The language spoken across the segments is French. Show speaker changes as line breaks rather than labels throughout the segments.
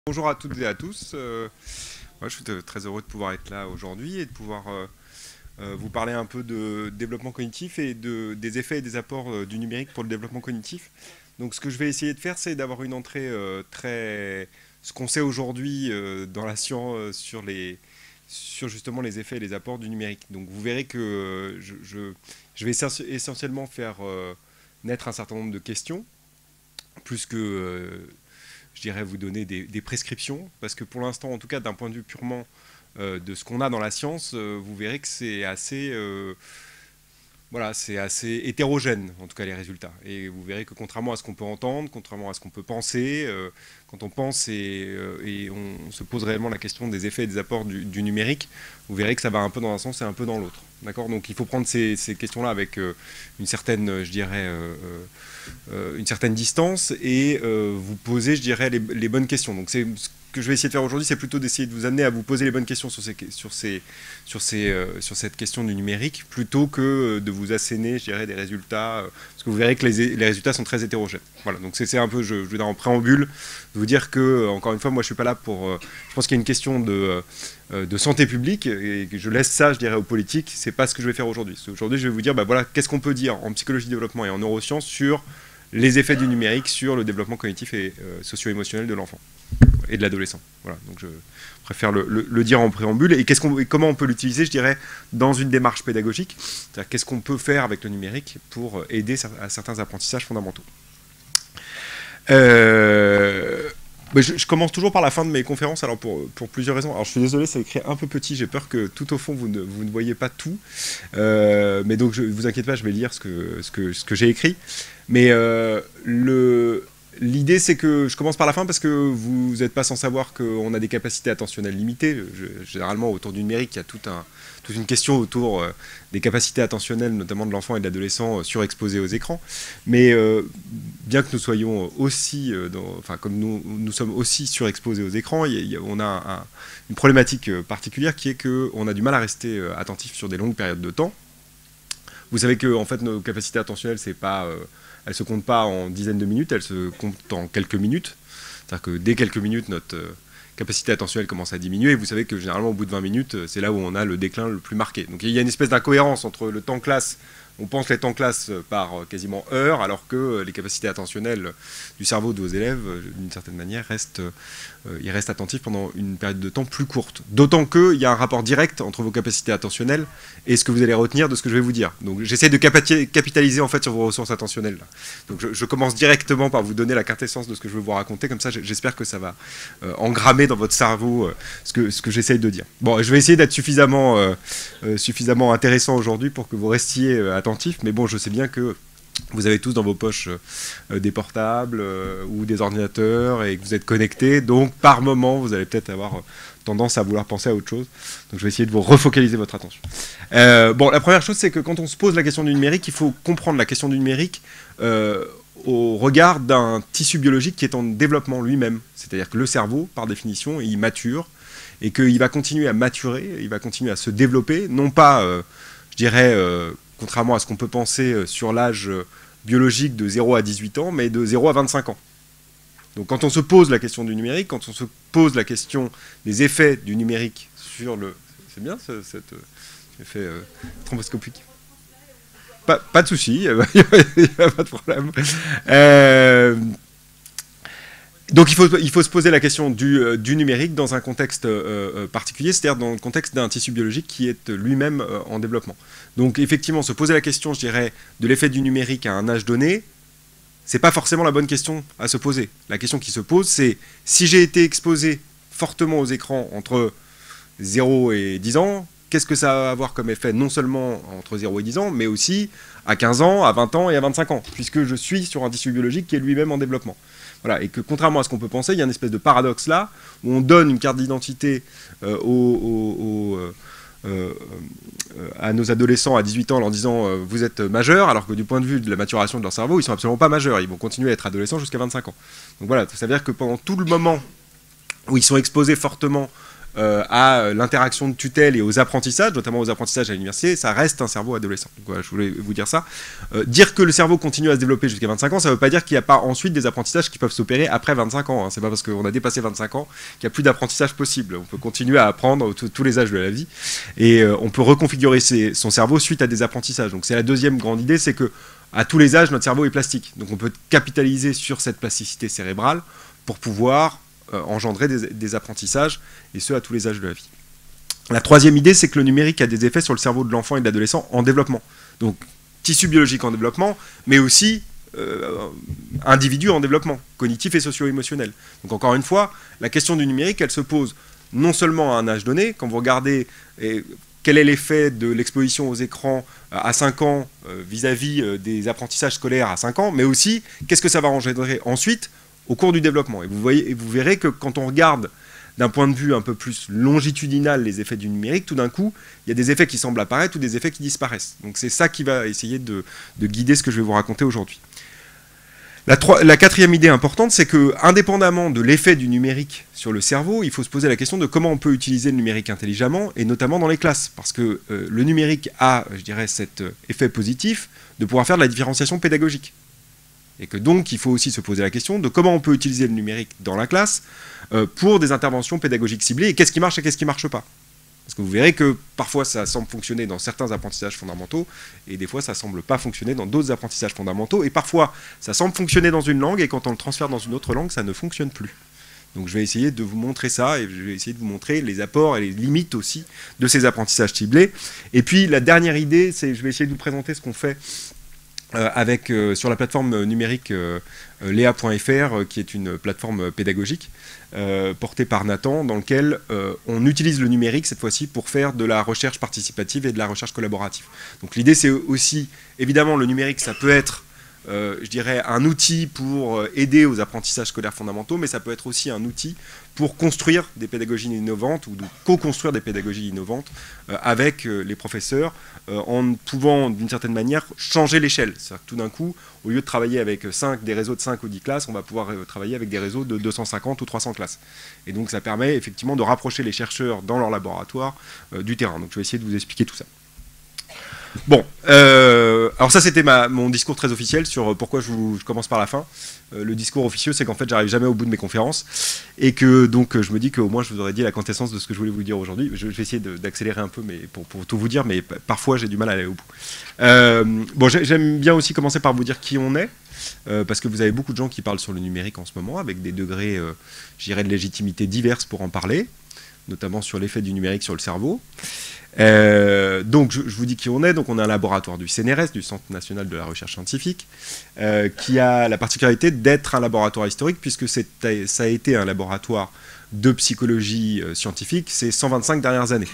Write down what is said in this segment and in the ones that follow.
Bonjour à toutes et à tous. Moi, je suis très heureux de pouvoir être là aujourd'hui et de pouvoir vous parler un peu de développement cognitif et des effets et des apports du numérique pour le développement cognitif. Donc ce que je vais essayer de faire, c'est d'avoir une entrée ce qu'on sait aujourd'hui dans la science sur justement les effets et les apports du numérique. Donc vous verrez que je vais essentiellement faire naître un certain nombre de questions, plus que je dirais vous donner des prescriptions, parce que pour l'instant, en tout cas d'un point de vue purement de ce qu'on a dans la science, vous verrez que c'est assez, voilà, c'est assez hétérogène, en tout cas les résultats. Et vous verrez que contrairement à ce qu'on peut entendre, contrairement à ce qu'on peut penser, quand on pense et on se pose réellement la question des effets et des apports du numérique, vous verrez que ça va un peu dans un sens et un peu dans l'autre. D'accord ? Donc il faut prendre ces questions-là avec une certaine, je dirais, une certaine distance et vous poser, je dirais, les bonnes questions. Donc ce que je vais essayer de faire aujourd'hui, c'est plutôt d'essayer de vous amener à vous poser les bonnes questions sur cette question du numérique, plutôt que de vous asséner, je dirais, des résultats, parce que vous verrez que les résultats sont très hétérogènes. Voilà, donc c'est un peu, je veux dire en préambule, de vous dire que, encore une fois, moi je suis pas là pour... je pense qu'il y a une question de santé publique, et que je laisse ça, je dirais, aux politiques, c'est pas ce que je vais faire aujourd'hui. Aujourd'hui, je vais vous dire, bah voilà, qu'est-ce qu'on peut dire en psychologie du développement et en neurosciences sur les effets du numérique sur le développement cognitif et socio-émotionnel de l'enfant et de l'adolescent. Voilà, donc je préfère le dire en préambule. Et comment on peut l'utiliser, je dirais, dans une démarche pédagogique. C'est-à-dire qu'est-ce qu'on peut faire avec le numérique pour aider à certains apprentissages fondamentaux. Je commence toujours par la fin de mes conférences, alors pour plusieurs raisons. Alors je suis désolé, c'est écrit un peu petit, j'ai peur que tout au fond vous ne voyez pas tout. Mais donc ne vous inquiétez pas, je vais lire ce que j'ai écrit. Mais l'idée, c'est que je commence par la fin parce que vous n'êtes pas sans savoir qu'on a des capacités attentionnelles limitées. Généralement, autour du numérique, il y a toute une question autour des capacités attentionnelles, notamment de l'enfant et de l'adolescent surexposés aux écrans. Mais bien que nous soyons aussi, comme nous sommes aussi surexposés aux écrans, on a une problématique particulière qui est qu'on a du mal à rester attentif sur des longues périodes de temps. Vous savez que en fait, nos capacités attentionnelles, c'est pas... elles ne se comptent pas en dizaines de minutes, elles se comptent en quelques minutes. C'est-à-dire que dès quelques minutes, notre capacité attentionnelle commence à diminuer. Et vous savez que généralement, au bout de 20 minutes, c'est là où on a le déclin le plus marqué. Donc il y a une espèce d'incohérence entre le temps classe. On pense les temps classe par quasiment heure, alors que les capacités attentionnelles du cerveau de vos élèves, d'une certaine manière, ils restent attentifs pendant une période de temps plus courte. D'autant qu'il y a un rapport direct entre vos capacités attentionnelles et ce que vous allez retenir de ce que je vais vous dire. Donc j'essaie de capitaliser en fait sur vos ressources attentionnelles. Là. Donc je commence directement par vous donner la quintessence de ce que je veux vous raconter, comme ça j'espère que ça va engrammer dans votre cerveau ce que j'essaye de dire. Bon, je vais essayer d'être suffisamment intéressant aujourd'hui pour que vous restiez attentifs, mais bon, je sais bien que vous avez tous dans vos poches des portables ou des ordinateurs et que vous êtes connectés, donc par moment, vous allez peut-être avoir tendance à vouloir penser à autre chose. Donc je vais essayer de vous refocaliser votre attention. Bon, la première chose, c'est que quand on se pose la question du numérique, il faut comprendre la question du numérique au regard d'un tissu biologique qui est en développement lui-même. C'est-à-dire que le cerveau, par définition, il mature et qu'il va continuer à maturer, il va continuer à se développer, non pas, je dirais, contrairement à ce qu'on peut penser sur l'âge biologique de 0 à 18 ans, mais de 0 à 25 ans. Donc quand on se pose la question du numérique, quand on se pose la question des effets du numérique sur le... C'est bien cet effet thromboscopique. Pas de souci, il n'y a pas de problème. Donc il faut se poser la question du numérique dans un contexte particulier, c'est-à-dire dans le contexte d'un tissu biologique qui est lui-même en développement. Donc effectivement, se poser la question, je dirais, de l'effet du numérique à un âge donné, c'est pas forcément la bonne question à se poser. La question qui se pose, c'est si j'ai été exposé fortement aux écrans entre 0 et 10 ans, qu'est-ce que ça va avoir comme effet non seulement entre 0 et 10 ans, mais aussi à 15 ans, à 20 ans et à 25 ans, puisque je suis sur un tissu biologique qui est lui-même en développement. Voilà, et que contrairement à ce qu'on peut penser, il y a une espèce de paradoxe là, où on donne une carte d'identité à nos adolescents à 18 ans en leur disant vous êtes majeurs, alors que du point de vue de la maturation de leur cerveau, ils sont absolument pas majeurs, ils vont continuer à être adolescents jusqu'à 25 ans. Donc voilà, ça veut dire que pendant tout le moment où ils sont exposés fortement à l'interaction de tutelle et aux apprentissages, notamment aux apprentissages à l'université, ça reste un cerveau adolescent. Donc, voilà, je voulais vous dire ça. Dire que le cerveau continue à se développer jusqu'à 25 ans, ça ne veut pas dire qu'il n'y a pas ensuite des apprentissages qui peuvent s'opérer après 25 ans. Hein. C'est pas parce qu'on a dépassé 25 ans qu'il n'y a plus d'apprentissage possible. On peut continuer à apprendre tous les âges de la vie et on peut reconfigurer son cerveau suite à des apprentissages. Donc c'est la deuxième grande idée, c'est que à tous les âges, notre cerveau est plastique. Donc on peut capitaliser sur cette plasticité cérébrale pour pouvoir engendrer des apprentissages, et ce, à tous les âges de la vie. La troisième idée, c'est que le numérique a des effets sur le cerveau de l'enfant et de l'adolescent en développement. Donc tissu biologique en développement, mais aussi individu en développement, cognitif et socio-émotionnel. Donc encore une fois, la question du numérique, elle se pose non seulement à un âge donné, quand vous regardez... quel est l'effet de l'exposition aux écrans à 5 ans vis-à-vis des apprentissages scolaires à 5 ans, mais aussi qu'est-ce que ça va engendrer ensuite au cours du développement. Et vous verrez que quand on regarde d'un point de vue un peu plus longitudinal les effets du numérique, tout d'un coup, il y a des effets qui semblent apparaître ou des effets qui disparaissent. Donc c'est ça qui va essayer de guider ce que je vais vous raconter aujourd'hui. La quatrième idée importante, c'est que, indépendamment de l'effet du numérique sur le cerveau, il faut se poser la question de comment on peut utiliser le numérique intelligemment, et notamment dans les classes. Parce que le numérique a, je dirais, cet effet positif de pouvoir faire de la différenciation pédagogique. Et que donc, il faut aussi se poser la question de comment on peut utiliser le numérique dans la classe pour des interventions pédagogiques ciblées, et qu'est-ce qui marche et qu'est-ce qui ne marche pas. Parce que vous verrez que parfois ça semble fonctionner dans certains apprentissages fondamentaux, et des fois ça semble pas fonctionner dans d'autres apprentissages fondamentaux, et parfois ça semble fonctionner dans une langue, et quand on le transfère dans une autre langue, ça ne fonctionne plus. Donc je vais essayer de vous montrer ça, et je vais essayer de vous montrer les apports et les limites aussi de ces apprentissages ciblés. Et puis la dernière idée, c'est je vais essayer de vous présenter ce qu'on fait sur la plateforme numérique Léa.fr, qui est une plateforme pédagogique portée par Nathan, dans lequel on utilise le numérique cette fois-ci pour faire de la recherche participative et de la recherche collaborative. Donc l'idée, c'est aussi, évidemment, le numérique, ça peut être je dirais, un outil pour aider aux apprentissages scolaires fondamentaux, mais ça peut être aussi un outil pour construire des pédagogies innovantes ou de co-construire des pédagogies innovantes avec les professeurs en pouvant, d'une certaine manière, changer l'échelle. C'est-à-dire que tout d'un coup, au lieu de travailler avec des réseaux de 5 ou 10 classes, on va pouvoir travailler avec des réseaux de 250 ou 300 classes. Et donc ça permet effectivement de rapprocher les chercheurs dans leur laboratoire du terrain. Donc je vais essayer de vous expliquer tout ça. Bon, alors ça c'était mon discours très officiel sur pourquoi je commence par la fin. Le discours officieux, c'est qu'en fait j'arrive jamais au bout de mes conférences et que donc je me dis qu'au moins je vous aurais dit la quintessence de ce que je voulais vous dire aujourd'hui. Je vais essayer d'accélérer un peu mais pour tout vous dire, mais parfois j'ai du mal à aller au bout. Bon, j'aime bien aussi commencer par vous dire qui on est. Parce que vous avez beaucoup de gens qui parlent sur le numérique en ce moment, avec des degrés, je dirais, de légitimité diverses pour en parler, notamment sur l'effet du numérique sur le cerveau. Donc je vous dis qui on est. Donc on est un laboratoire du CNRS, du Centre National de la Recherche Scientifique, qui a la particularité d'être un laboratoire historique, puisque ça a été un laboratoire de psychologie scientifique ces 125 dernières années.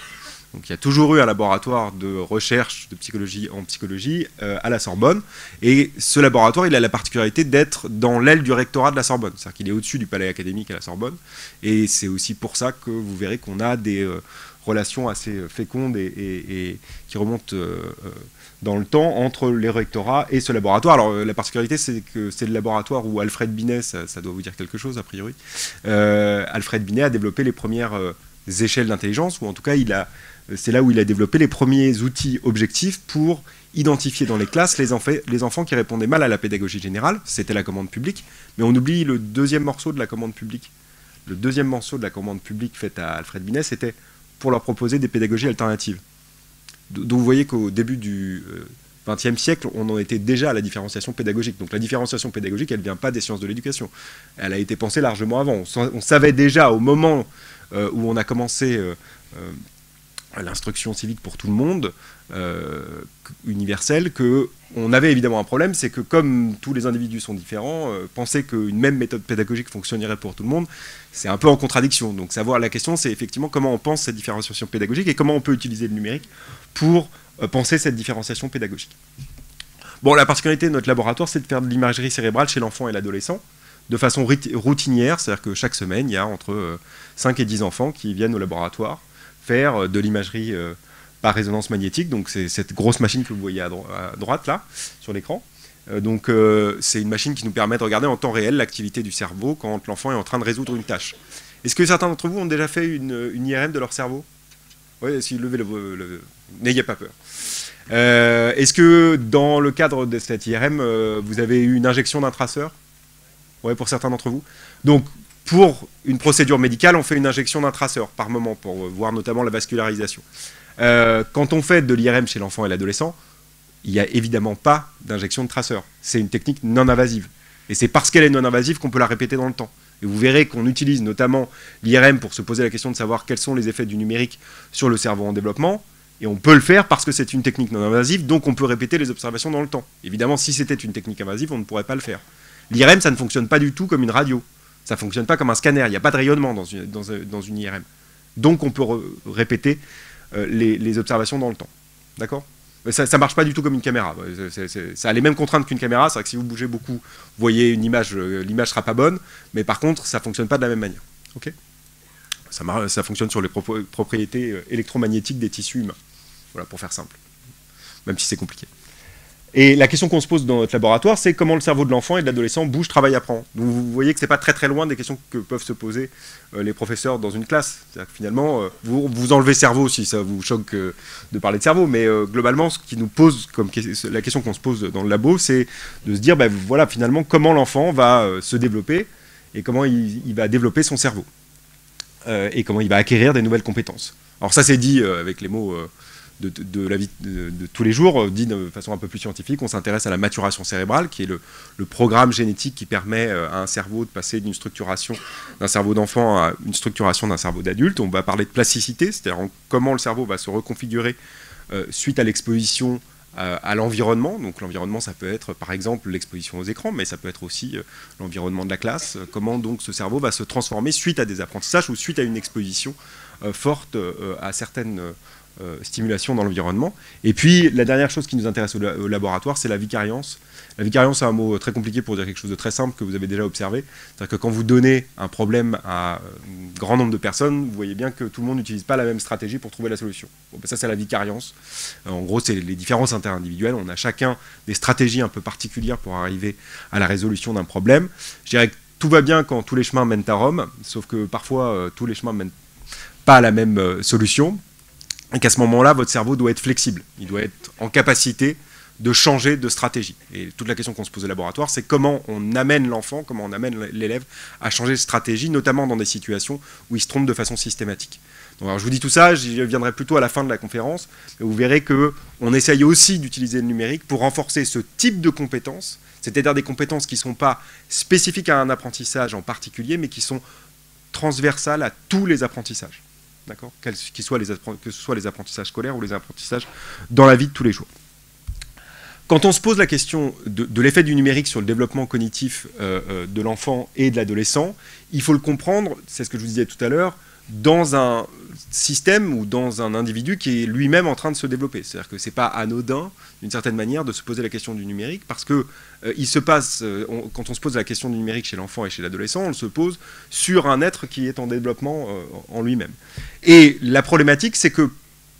Donc il y a toujours eu un laboratoire de recherche de psychologie en psychologie à la Sorbonne. Et ce laboratoire, il a la particularité d'être dans l'aile du rectorat de la Sorbonne. C'est-à-dire qu'il est au-dessus du palais académique à la Sorbonne. Et c'est aussi pour ça que vous verrez qu'on a des relations assez fécondes et qui remontent dans le temps entre les rectorats et ce laboratoire. Alors la particularité, c'est que c'est le laboratoire où Alfred Binet, ça doit vous dire quelque chose a priori, Alfred Binet a développé les premières échelles d'intelligence, ou en tout cas c'est là où il a développé les premiers outils objectifs pour identifier dans les classes les enfants qui répondaient mal à la pédagogie générale. C'était la commande publique, mais on oublie le deuxième morceau de la commande publique. Le deuxième morceau de la commande publique faite à Alfred Binet, c'était pour leur proposer des pédagogies alternatives. Donc vous voyez qu'au début du XXe siècle, on en était déjà à la différenciation pédagogique. Donc la différenciation pédagogique, elle ne vient pas des sciences de l'éducation. Elle a été pensée largement avant. On savait déjà au moment où on a commencé l'instruction civique pour tout le monde, universelle, qu'on avait évidemment un problème, c'est que comme tous les individus sont différents, penser qu'une même méthode pédagogique fonctionnerait pour tout le monde, c'est un peu en contradiction. Donc la question, c'est effectivement comment on pense cette différenciation pédagogique et comment on peut utiliser le numérique pour penser cette différenciation pédagogique. Bon, la particularité de notre laboratoire, c'est de faire de l'imagerie cérébrale chez l'enfant et l'adolescent, de façon routinière, c'est-à-dire que chaque semaine, il y a entre 5 et 10 enfants qui viennent au laboratoire faire de l'imagerie par résonance magnétique. Donc c'est cette grosse machine que vous voyez à droite là, sur l'écran. Donc c'est une machine qui nous permet de regarder en temps réel l'activité du cerveau quand l'enfant est en train de résoudre une tâche. Est-ce que certains d'entre vous ont déjà fait une IRM de leur cerveau? Oui, si levez n'ayez pas peur. Est-ce que dans le cadre de cette IRM, vous avez eu une injection d'un traceur? Oui, pour certains d'entre vous. Donc, pour une procédure médicale, on fait une injection d'un traceur par moment pour voir notamment la vascularisation. Quand on fait de l'IRM chez l'enfant et l'adolescent, il n'y a évidemment pas d'injection de traceur. C'est une technique non invasive. Et c'est parce qu'elle est non invasive qu'on peut la répéter dans le temps. Et vous verrez qu'on utilise notamment l'IRM pour se poser la question de savoir quels sont les effets du numérique sur le cerveau en développement. Et on peut le faire parce que c'est une technique non invasive, donc on peut répéter les observations dans le temps. Évidemment, si c'était une technique invasive, on ne pourrait pas le faire. L'IRM, ça ne fonctionne pas du tout comme une radio. Ça ne fonctionne pas comme un scanner. Il n'y a pas de rayonnement dans une IRM. Donc on peut répéter les observations dans le temps. D'accord ? Ça ne marche pas du tout comme une caméra. Ça a les mêmes contraintes qu'une caméra. C'est vrai que si vous bougez beaucoup, vous voyez une image, l'image ne sera pas bonne. Mais par contre, ça ne fonctionne pas de la même manière. Okay ? Ça fonctionne sur les propriétés électromagnétiques des tissus humains. Voilà, pour faire simple. Même si c'est compliqué. Et la question qu'on se pose dans notre laboratoire, c'est comment le cerveau de l'enfant et de l'adolescent bouge, travaille, apprend. Donc vous voyez que ce n'est pas très très loin des questions que peuvent se poser les professeurs dans une classe. C'est-à-dire que finalement, vous enlevez cerveau si ça vous choque de parler de cerveau, mais globalement, ce qui nous pose comme la question qu'on se pose dans le labo, c'est de se dire, ben, voilà, finalement, comment l'enfant va se développer et comment il va développer son cerveau et comment il va acquérir des nouvelles compétences. Alors ça, c'est dit avec les mots... de la vie de tous les jours, dit de façon un peu plus scientifique, on s'intéresse à la maturation cérébrale, qui est le programme génétique qui permet à un cerveau de passer d'une structuration d'un cerveau d'enfant à une structuration d'un cerveau d'adulte. On va parler de plasticité, c'est-à-dire comment le cerveau va se reconfigurer suite à l'exposition à l'environnement. Donc l'environnement, ça peut être par exemple l'exposition aux écrans, mais ça peut être aussi l'environnement de la classe. Comment donc ce cerveau va se transformer suite à des apprentissages ou suite à une exposition forte à certaines... stimulation dans l'environnement. Et puis, la dernière chose qui nous intéresse au laboratoire, c'est la vicariance. La vicariance, c'est un mot très compliqué pour dire quelque chose de très simple que vous avez déjà observé. C'est-à-dire que quand vous donnez un problème à un grand nombre de personnes, vous voyez bien que tout le monde n'utilise pas la même stratégie pour trouver la solution. Bon, ben ça, c'est la vicariance. En gros, c'est les différences interindividuelles. On a chacun des stratégies un peu particulières pour arriver à la résolution d'un problème. Je dirais que tout va bien quand tous les chemins mènent à Rome, sauf que parfois, tous les chemins ne mènent pas à la même solution. Et qu'à ce moment-là, votre cerveau doit être flexible. Il doit être en capacité de changer de stratégie. Et toute la question qu'on se pose au laboratoire, c'est comment on amène l'enfant, comment on amène l'élève à changer de stratégie, notamment dans des situations où il se trompe de façon systématique. Donc, alors je vous dis tout ça, j'y reviendrai plutôt à la fin de la conférence, mais vous verrez qu'on essaye aussi d'utiliser le numérique pour renforcer ce type de compétences, c'est-à-dire des compétences qui ne sont pas spécifiques à un apprentissage en particulier, mais qui sont transversales à tous les apprentissages. D'accord, que ce soit les apprentissages scolaires ou les apprentissages dans la vie de tous les jours. Quand on se pose la question de l'effet du numérique sur le développement cognitif de l'enfant et de l'adolescent, il faut le comprendre, c'est ce que je vous disais tout à l'heure, dans un système ou dans un individu qui est lui-même en train de se développer. C'est-à-dire que ce n'est pas anodin, d'une certaine manière, de se poser la question du numérique, parce que il se passe, quand on se pose la question du numérique chez l'enfant et chez l'adolescent, on se pose sur un être qui est en développement en lui-même. Et la problématique, c'est que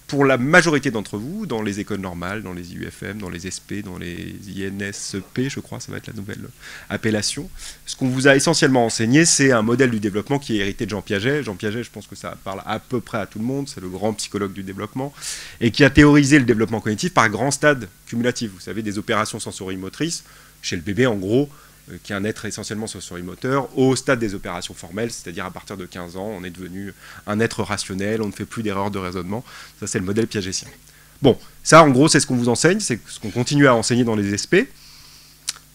pour la majorité d'entre vous, dans les écoles normales, dans les IUFM, dans les SP, dans les INSP, je crois, ça va être la nouvelle appellation, ce qu'on vous a essentiellement enseigné, c'est un modèle du développement qui est hérité de Jean Piaget. Jean Piaget, je pense que ça parle à peu près à tout le monde, c'est le grand psychologue du développement, et qui a théorisé le développement cognitif par grands stades cumulatifs. Vous savez, des opérations sensorimotrices, chez le bébé en gros, qui est un être essentiellement sensorimoteur, au stade des opérations formelles, c'est-à-dire à partir de 15 ans, on est devenu un être rationnel, on ne fait plus d'erreurs de raisonnement. Ça, c'est le modèle piagétien. Bon, ça, en gros, c'est ce qu'on vous enseigne, c'est ce qu'on continue à enseigner dans les SP.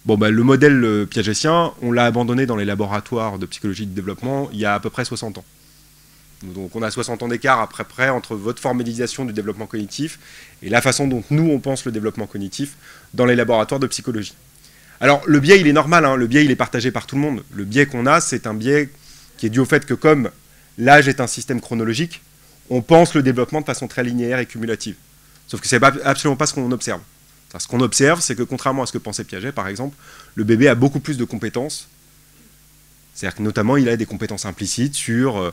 Bon, bah, le modèle piagétien, on l'a abandonné dans les laboratoires de psychologie de développement il y a à peu près 60 ans. Donc on a 60 ans d'écart à peu près entre votre formalisation du développement cognitif et la façon dont nous, on pense le développement cognitif dans les laboratoires de psychologie. Alors, le biais, il est normal, hein, le biais, il est partagé par tout le monde. Le biais qu'on a, c'est un biais qui est dû au fait que comme l'âge est un système chronologique, on pense le développement de façon très linéaire et cumulative. Sauf que ce n'est absolument pas ce qu'on observe. Alors, ce qu'on observe, c'est que contrairement à ce que pensait Piaget, par exemple, le bébé a beaucoup plus de compétences. C'est-à-dire que notamment, il a des compétences implicites sur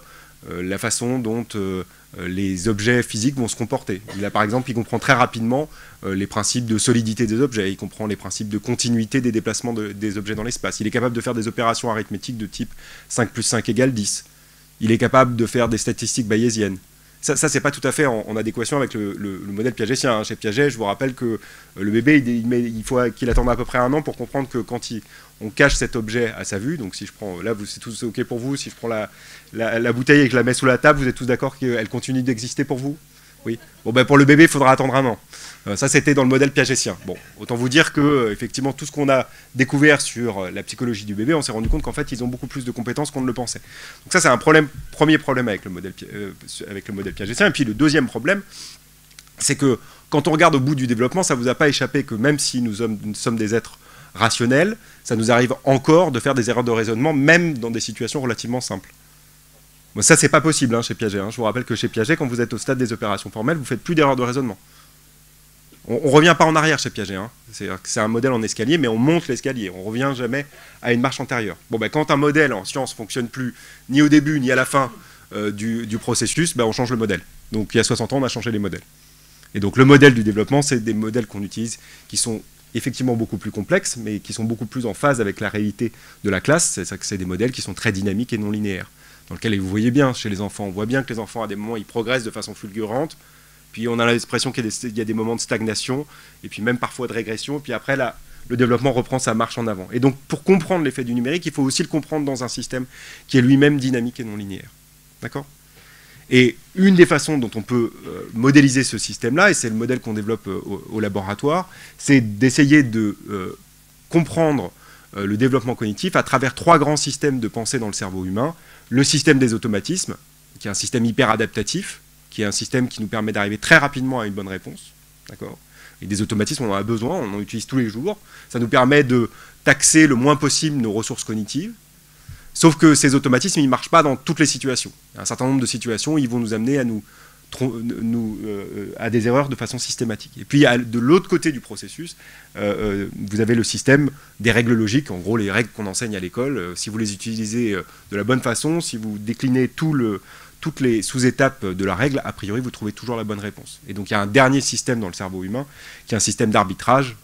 la façon dont les objets physiques vont se comporter. Par exemple, il comprend très rapidement les principes de solidité des objets, il comprend les principes de continuité des déplacements des objets dans l'espace. Il est capable de faire des opérations arithmétiques de type 5 plus 5 égale 10. il est capable de faire des statistiques bayésiennes. Ça c'est pas tout à fait en adéquation avec le modèle piagétien. Hein. Chez Piaget, je vous rappelle que le bébé, il faut qu'il attende à peu près 1 an pour comprendre que quand on cache cet objet à sa vue, donc si je prends, là c'est tous OK pour vous, si je prends la bouteille et que je la mets sous la table, vous êtes tous d'accord qu'elle continue d'exister pour vous? Oui. Bon, ben pour le bébé, il faudra attendre 1 an. Ça, c'était dans le modèle piagétien. Bon, autant vous dire que, effectivement, tout ce qu'on a découvert sur la psychologie du bébé, on s'est rendu compte qu'en fait, ils ont beaucoup plus de compétences qu'on ne le pensait. Donc ça, c'est un premier problème avec le modèle piagétien. Et puis le deuxième problème, c'est que quand on regarde au bout du développement, ça ne vous a pas échappé que même si nous sommes des êtres rationnels, ça nous arrive encore de faire des erreurs de raisonnement, même dans des situations relativement simples. Bon, ça, c'est pas possible hein, chez Piaget. Hein. Je vous rappelle que chez Piaget, quand vous êtes au stade des opérations formelles, vous ne faites plus d'erreurs de raisonnement. On ne revient pas en arrière chez Piaget. Hein. C'est un modèle en escalier, mais on monte l'escalier. On ne revient jamais à une marche antérieure. Bon, ben, quand un modèle en science ne fonctionne plus ni au début ni à la fin du processus, ben, on change le modèle. Donc il y a 60 ans, on a changé les modèles. Et donc le modèle du développement, c'est des modèles qu'on utilise qui sont effectivement beaucoup plus complexes, mais qui sont beaucoup plus en phase avec la réalité de la classe. C'est des modèles qui sont très dynamiques et non linéaires. Dans lequel, et vous voyez bien, chez les enfants, on voit bien que les enfants, à des moments, ils progressent de façon fulgurante, puis on a l'impression qu'il y a des moments de stagnation, et puis même parfois de régression, et puis après, là, le développement reprend sa marche en avant. Et donc, pour comprendre l'effet du numérique, il faut aussi le comprendre dans un système qui est lui-même dynamique et non linéaire. D'accord ? Et une des façons dont on peut modéliser ce système-là, et c'est le modèle qu'on développe au laboratoire, c'est d'essayer de comprendre le développement cognitif à travers 3 grands systèmes de pensée dans le cerveau humain. Le système des automatismes, qui est un système hyper adaptatif, qui est un système qui nous permet d'arriver très rapidement à une bonne réponse. D'accord ? Et des automatismes, on en a besoin, on en utilise tous les jours. Ça nous permet de taxer le moins possible nos ressources cognitives. Sauf que ces automatismes, ils ne marchent pas dans toutes les situations. Il y a un certain nombre de situations, ils vont nous amener à des erreurs de façon systématique. Et puis, de l'autre côté du processus, vous avez le système des règles logiques, en gros les règles qu'on enseigne à l'école. Si vous les utilisez de la bonne façon, si vous déclinez toutes les sous-étapes de la règle, a priori, vous trouvez toujours la bonne réponse. Et donc, il y a un dernier système dans le cerveau humain, qui est un système d'arbitrage,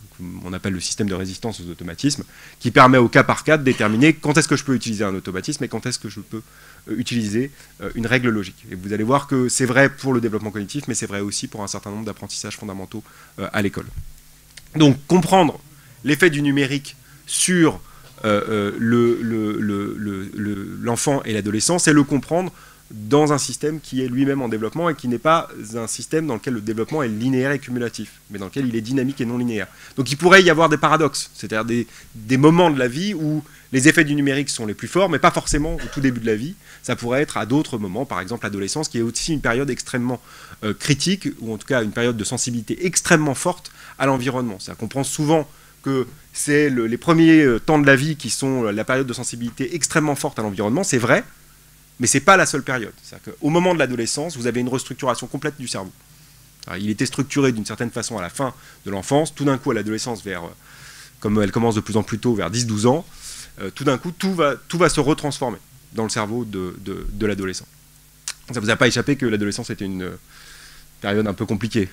on appelle le système de résistance aux automatismes, qui permet au cas par cas de déterminer quand est-ce que je peux utiliser un automatisme et quand est-ce que je peux utiliser une règle logique. Et vous allez voir que c'est vrai pour le développement cognitif, mais c'est vrai aussi pour un certain nombre d'apprentissages fondamentaux à l'école. Donc comprendre l'effet du numérique sur l'enfant et l'adolescent, c'est le comprendre dans un système qui est lui-même en développement et qui n'est pas un système dans lequel le développement est linéaire et cumulatif, mais dans lequel il est dynamique et non linéaire. Donc il pourrait y avoir des paradoxes, c'est-à-dire des moments de la vie où les effets du numérique sont les plus forts, mais pas forcément au tout début de la vie. Ça pourrait être à d'autres moments, par exemple l'adolescence, qui est aussi une période extrêmement critique, ou en tout cas une période de sensibilité extrêmement forte à l'environnement. C'est-à-dire qu'on pense souvent que c'est les premiers temps de la vie qui sont la période de sensibilité extrêmement forte à l'environnement, c'est vrai, mais ce n'est pas la seule période. C'est-à-dire qu'au moment de l'adolescence, vous avez une restructuration complète du cerveau. Alors, il était structuré d'une certaine façon à la fin de l'enfance, tout d'un coup à l'adolescence, comme elle commence de plus en plus tôt, vers 10-12 ans, tout d'un coup, tout va se retransformer dans le cerveau de l'adolescent. Ça ne vous a pas échappé que l'adolescence était une période un peu compliquée.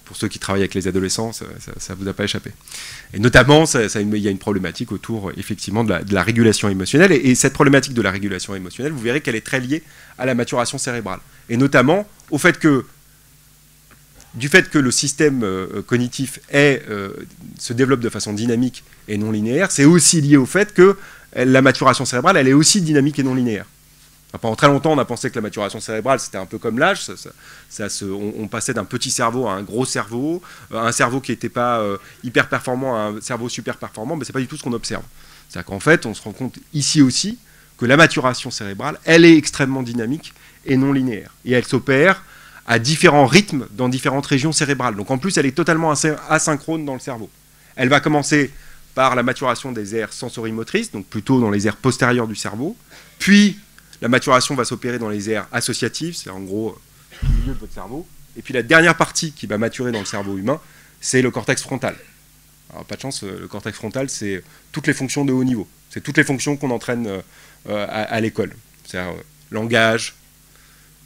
Pour ceux qui travaillent avec les adolescents, ça ne vous a pas échappé. Et notamment, il y a une problématique autour, effectivement, de la régulation émotionnelle. Et cette problématique de la régulation émotionnelle, vous verrez qu'elle est très liée à la maturation cérébrale. Et notamment au fait que, du fait que le système cognitif se développe de façon dynamique et non linéaire, c'est aussi lié au fait que la maturation cérébrale, elle est aussi dynamique et non linéaire. Pendant très longtemps, on a pensé que la maturation cérébrale, c'était un peu comme l'âge. On passait d'un petit cerveau à un gros cerveau, un cerveau qui n'était pas hyper performant à un cerveau super performant, mais ce n'est pas du tout ce qu'on observe. C'est-à-dire qu'en fait, on se rend compte ici aussi que la maturation cérébrale, elle est extrêmement dynamique et non linéaire. Et elle s'opère à différents rythmes dans différentes régions cérébrales. Donc en plus, elle est totalement asynchrone dans le cerveau. Elle va commencer par la maturation des aires sensorimotrices, donc plutôt dans les aires postérieures du cerveau, puis la maturation va s'opérer dans les aires associatives, c'est en gros le milieu de votre cerveau. Et puis la dernière partie qui va maturer dans le cerveau humain, c'est le cortex frontal. Alors pas de chance, le cortex frontal, c'est toutes les fonctions de haut niveau. C'est toutes les fonctions qu'on entraîne à l'école. C'est-à-dire langage,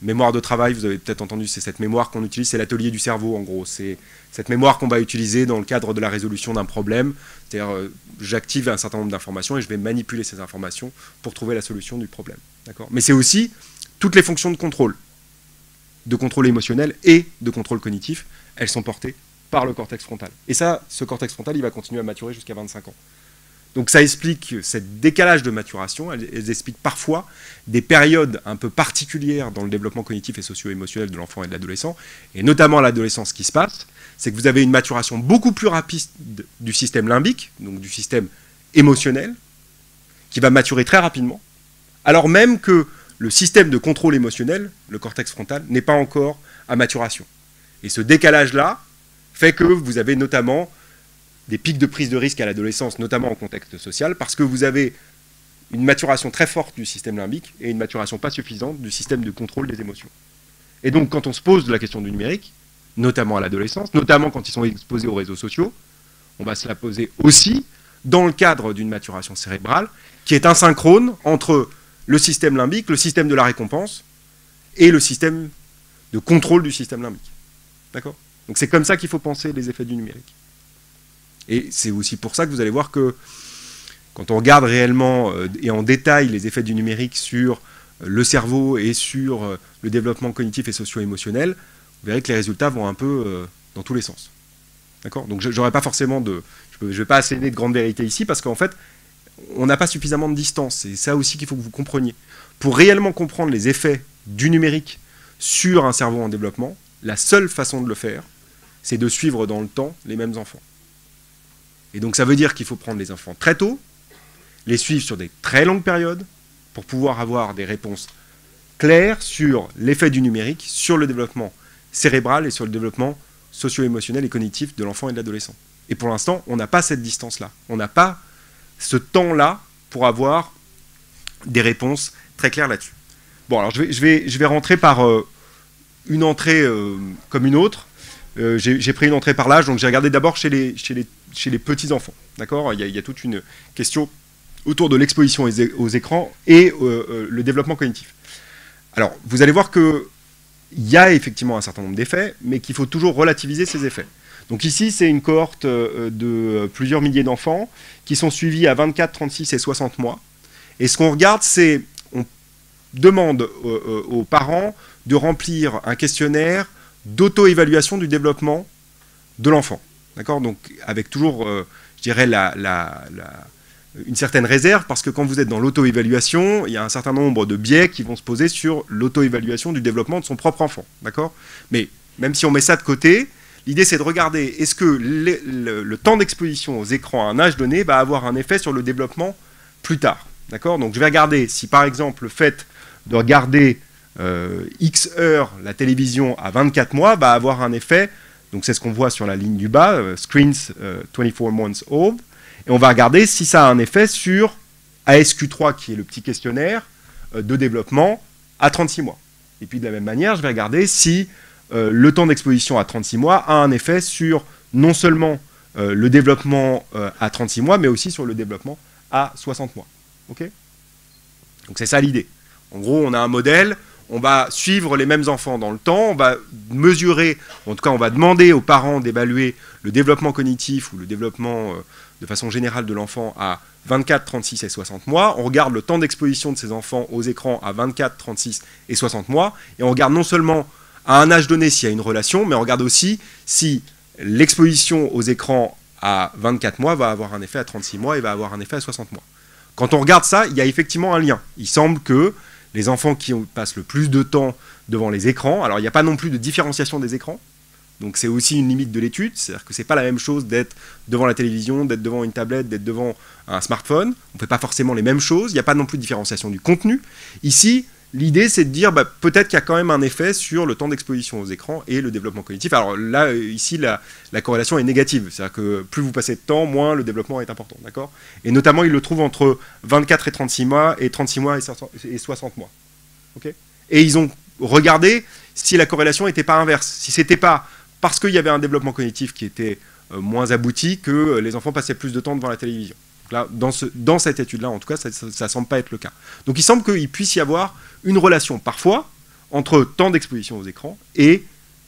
Mémoire de travail, vous avez peut-être entendu, c'est cette mémoire qu'on utilise, c'est l'atelier du cerveau en gros. C'est cette mémoire qu'on va utiliser dans le cadre de la résolution d'un problème. C'est-à-dire, j'active un certain nombre d'informations et je vais manipuler ces informations pour trouver la solution du problème. Mais c'est aussi toutes les fonctions de contrôle émotionnel et de contrôle cognitif, elles sont portées par le cortex frontal. Et ça, ce cortex frontal, il va continuer à maturer jusqu'à 25 ans. Donc ça explique ce décalage de maturation, elles expliquent parfois des périodes un peu particulières dans le développement cognitif et socio-émotionnel de l'enfant et de l'adolescent, et notamment à l'adolescence, ce qui se passe, c'est que vous avez une maturation beaucoup plus rapide du système limbique, donc du système émotionnel, qui va maturer très rapidement, alors même que le système de contrôle émotionnel, le cortex frontal, n'est pas encore à maturation. Et ce décalage-là fait que vous avez notamment des pics de prise de risque à l'adolescence, notamment en contexte social, parce que vous avez une maturation très forte du système limbique et une maturation pas suffisante du système de contrôle des émotions. Et donc, quand on se pose la question du numérique, notamment à l'adolescence, notamment quand ils sont exposés aux réseaux sociaux, on va se la poser aussi dans le cadre d'une maturation cérébrale qui est asynchrone entre le système limbique, le système de la récompense et le système de contrôle du système limbique. D'accord ? Donc c'est comme ça qu'il faut penser les effets du numérique. Et c'est aussi pour ça que vous allez voir que quand on regarde réellement et en détail les effets du numérique sur le cerveau et sur le développement cognitif et socio-émotionnel, vous verrez que les résultats vont un peu dans tous les sens. D'accord ? Donc j'aurais pas forcément de... Je ne vais pas asséner de grandes vérités ici parce qu'en fait, on n'a pas suffisamment de distance. C'est ça aussi qu'il faut que vous compreniez. Pour réellement comprendre les effets du numérique sur un cerveau en développement, la seule façon de le faire, c'est de suivre dans le temps les mêmes enfants. Et donc ça veut dire qu'il faut prendre les enfants très tôt, les suivre sur des très longues périodes, pour pouvoir avoir des réponses claires sur l'effet du numérique, sur le développement cérébral et sur le développement socio-émotionnel et cognitif de l'enfant et de l'adolescent. Et pour l'instant, on n'a pas cette distance-là. On n'a pas ce temps-là pour avoir des réponses très claires là-dessus. Bon, alors je vais rentrer par une entrée comme une autre. J'ai pris une entrée par l'âge, donc j'ai regardé d'abord chez les petits-enfants. D'accord ? Il y a toute une question autour de l'exposition aux écrans et le développement cognitif. Alors, vous allez voir qu'il y a effectivement un certain nombre d'effets, mais qu'il faut toujours relativiser ces effets. Donc ici, c'est une cohorte de plusieurs milliers d'enfants qui sont suivis à 24, 36 et 60 mois. Et ce qu'on regarde, c'est on demande aux parents de remplir un questionnaire d'auto-évaluation du développement de l'enfant. D'accord ? Donc avec toujours, je dirais, une certaine réserve, parce que quand vous êtes dans l'auto-évaluation, il y a un certain nombre de biais qui vont se poser sur l'auto-évaluation du développement de son propre enfant. D'accord ? Mais même si on met ça de côté, l'idée c'est de regarder est-ce que le temps d'exposition aux écrans à un âge donné va avoir un effet sur le développement plus tard. D'accord ? Donc je vais regarder si par exemple le fait de regarder X heures la télévision à 24 mois va avoir un effet, donc c'est ce qu'on voit sur la ligne du bas, screens 24 months old, et on va regarder si ça a un effet sur ASQ3 qui est le petit questionnaire de développement à 36 mois. Et puis de la même manière, je vais regarder si le temps d'exposition à 36 mois a un effet sur non seulement le développement à 36 mois, mais aussi sur le développement à 60 mois. Okay ? Donc c'est ça l'idée. En gros, on a un modèle, on va suivre les mêmes enfants dans le temps, on va mesurer, en tout cas on va demander aux parents d'évaluer le développement cognitif ou le développement de façon générale de l'enfant à 24, 36 et 60 mois. On regarde le temps d'exposition de ces enfants aux écrans à 24, 36 et 60 mois. Et on regarde non seulement à un âge donné s'il y a une relation, mais on regarde aussi si l'exposition aux écrans à 24 mois va avoir un effet à 36 mois et va avoir un effet à 60 mois. Quand on regarde ça, il y a effectivement un lien. Il semble que les enfants qui passent le plus de temps devant les écrans, alors il n'y a pas non plus de différenciation des écrans, donc c'est aussi une limite de l'étude, c'est-à-dire que c'est pas la même chose d'être devant la télévision, d'être devant une tablette, d'être devant un smartphone, on ne fait pas forcément les mêmes choses, il n'y a pas non plus de différenciation du contenu. Ici, l'idée c'est de dire peut-être qu'il y a quand même un effet sur le temps d'exposition aux écrans et le développement cognitif. Alors là, ici, la corrélation est négative, c'est-à-dire que plus vous passez de temps, moins le développement est important, d'accord ? Et notamment, il le trouve entre 24 et 36 mois, et 36 mois et 60 mois. Okay ? Et ils ont regardé si la corrélation n'était pas inverse, si c'était pas parce qu'il y avait un développement cognitif qui était moins abouti que les enfants passaient plus de temps devant la télévision. Là, dans cette étude-là, en tout cas, ça ne semble pas être le cas. Donc il semble qu'il puisse y avoir une relation, parfois, entre temps d'exposition aux écrans et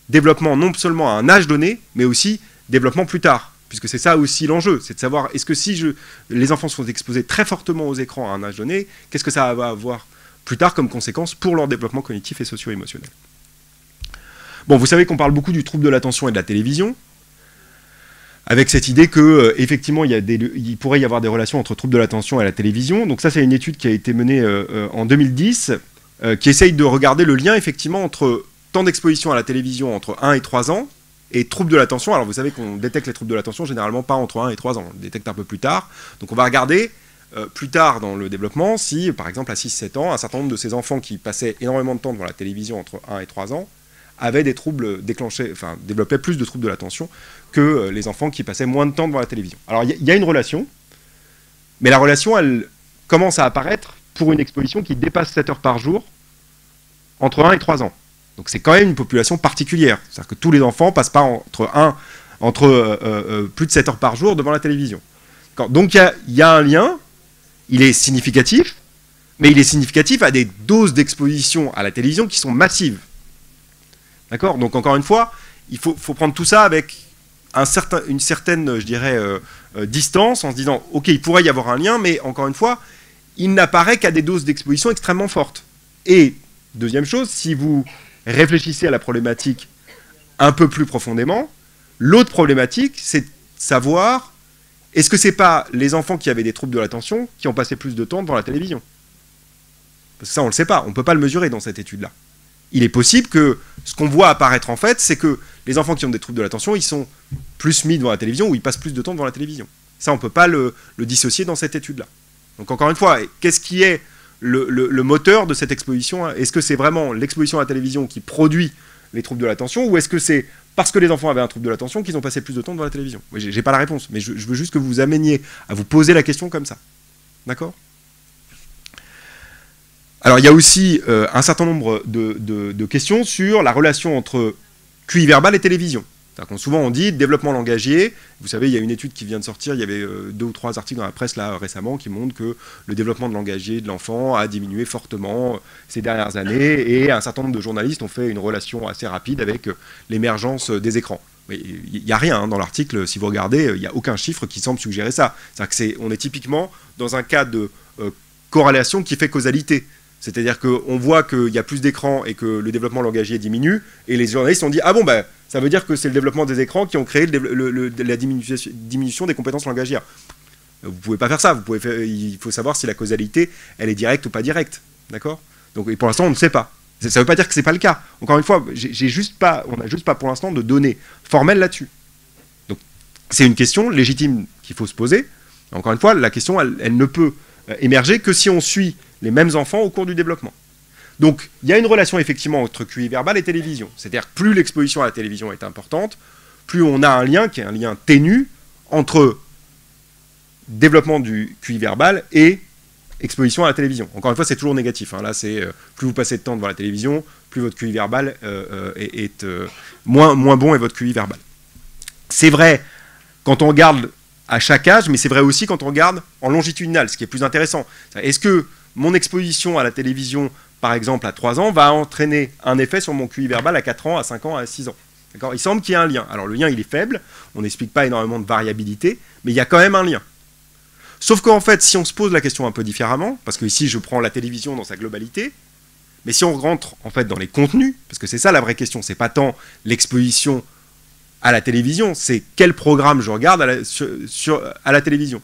développement non seulement à un âge donné, mais aussi développement plus tard. Puisque c'est ça aussi l'enjeu, c'est de savoir, est-ce que si les enfants sont exposés très fortement aux écrans à un âge donné, qu'est-ce que ça va avoir plus tard comme conséquence pour leur développement cognitif et socio-émotionnel. Bon, vous savez qu'on parle beaucoup du trouble de l'attention et de la télévision, avec cette idée que effectivement il pourrait y avoir des relations entre trouble de l'attention et la télévision. Donc ça, c'est une étude qui a été menée en 2010, qui essaye de regarder le lien effectivement entre temps d'exposition à la télévision entre 1 et 3 ans, et troubles de l'attention. Alors vous savez qu'on détecte les troubles de l'attention généralement pas entre 1 et 3 ans, on le détecte un peu plus tard. Donc on va regarder plus tard dans le développement si, par exemple à 6-7 ans, un certain nombre de ces enfants qui passaient énormément de temps devant la télévision entre 1 et 3 ans avaient des troubles développaient plus de troubles de l'attention que les enfants qui passaient moins de temps devant la télévision. Alors il y a une relation, mais la relation, elle commence à apparaître pour une exposition qui dépasse 7 heures par jour entre 1 et 3 ans. Donc c'est quand même une population particulière. C'est-à-dire que tous les enfants ne passent pas entre plus de 7 heures par jour devant la télévision. Donc il y a un lien, il est significatif, mais il est significatif à des doses d'exposition à la télévision qui sont massives. D'accord ? Donc encore une fois, il faut prendre tout ça avec une certaine, je dirais, distance, en se disant, ok, il pourrait y avoir un lien, mais encore une fois, il n'apparaît qu'à des doses d'exposition extrêmement fortes. Et deuxième chose, si vous réfléchissez à la problématique un peu plus profondément, l'autre problématique, c'est de savoir, est-ce que c'est pas les enfants qui avaient des troubles de l'attention qui ont passé plus de temps devant la télévision ? Parce que ça, on ne le sait pas, on ne peut pas le mesurer dans cette étude-là. Il est possible que ce qu'on voit apparaître en fait, c'est que les enfants qui ont des troubles de l'attention, ils sont plus mis devant la télévision ou ils passent plus de temps devant la télévision. Ça, on ne peut pas le dissocier dans cette étude-là. Donc encore une fois, qu'est-ce qui est le moteur de cette exposition? Est-ce que c'est vraiment l'exposition à la télévision qui produit les troubles de l'attention, ou est-ce que c'est parce que les enfants avaient un trouble de l'attention qu'ils ont passé plus de temps devant la télévision? J'ai pas la réponse, mais je veux juste que vous vous ameniez à vous poser la question comme ça. D'accord? Alors il y a aussi un certain nombre de questions sur la relation entre QI verbal et télévision. Souvent on dit développement langagier. Vous savez, il y a une étude qui vient de sortir, il y avait 2 ou 3 articles dans la presse là récemment qui montrent que le développement de langagier de l'enfant a diminué fortement ces dernières années, et un certain nombre de journalistes ont fait une relation assez rapide avec l'émergence des écrans. Mais il n'y a rien dans l'article, si vous regardez, il n'y a aucun chiffre qui semble suggérer ça. C'est-à-dire qu'on est typiquement dans un cas de corrélation qui fait causalité. C'est-à-dire qu'on voit qu'il y a plus d'écrans et que le développement langagier diminue, et les journalistes ont dit « Ah bon, ben, ça veut dire que c'est le développement des écrans qui ont créé la diminution des compétences langagières. » Vous ne pouvez pas faire ça, il faut savoir si la causalité, elle est directe ou pas directe. D'accord ? Donc, et pour l'instant, on ne sait pas. Ça ne veut pas dire que ce n'est pas le cas. Encore une fois, on n'a juste pas pour l'instant de données formelles là-dessus. Donc, c'est une question légitime qu'il faut se poser. Encore une fois, la question, elle ne peut émerger que si on suit les mêmes enfants au cours du développement. Donc, il y a une relation effectivement entre QI verbal et télévision. C'est-à-dire que plus l'exposition à la télévision est importante, plus on a un lien qui est un lien ténu entre développement du QI verbal et exposition à la télévision. Encore une fois, c'est toujours négatif. Là, c'est plus vous passez de temps devant la télévision, plus votre QI verbal est moins bon est votre QI verbal. C'est vrai quand on regarde à chaque âge, mais c'est vrai aussi quand on regarde en longitudinal, ce qui est plus intéressant. Est-ce que mon exposition à la télévision, par exemple, à 3 ans, va entraîner un effet sur mon QI verbal à 4 ans, à 5 ans, à 6 ans? Il semble qu'il y ait un lien. Alors le lien, il est faible, on n'explique pas énormément de variabilité, mais il y a quand même un lien. Sauf qu'en fait, si on se pose la question un peu différemment, parce que ici, je prends la télévision dans sa globalité, mais si on rentre en fait dans les contenus, parce que c'est ça la vraie question, c'est pas tant l'exposition à la télévision, c'est quel programme je regarde à la télévision.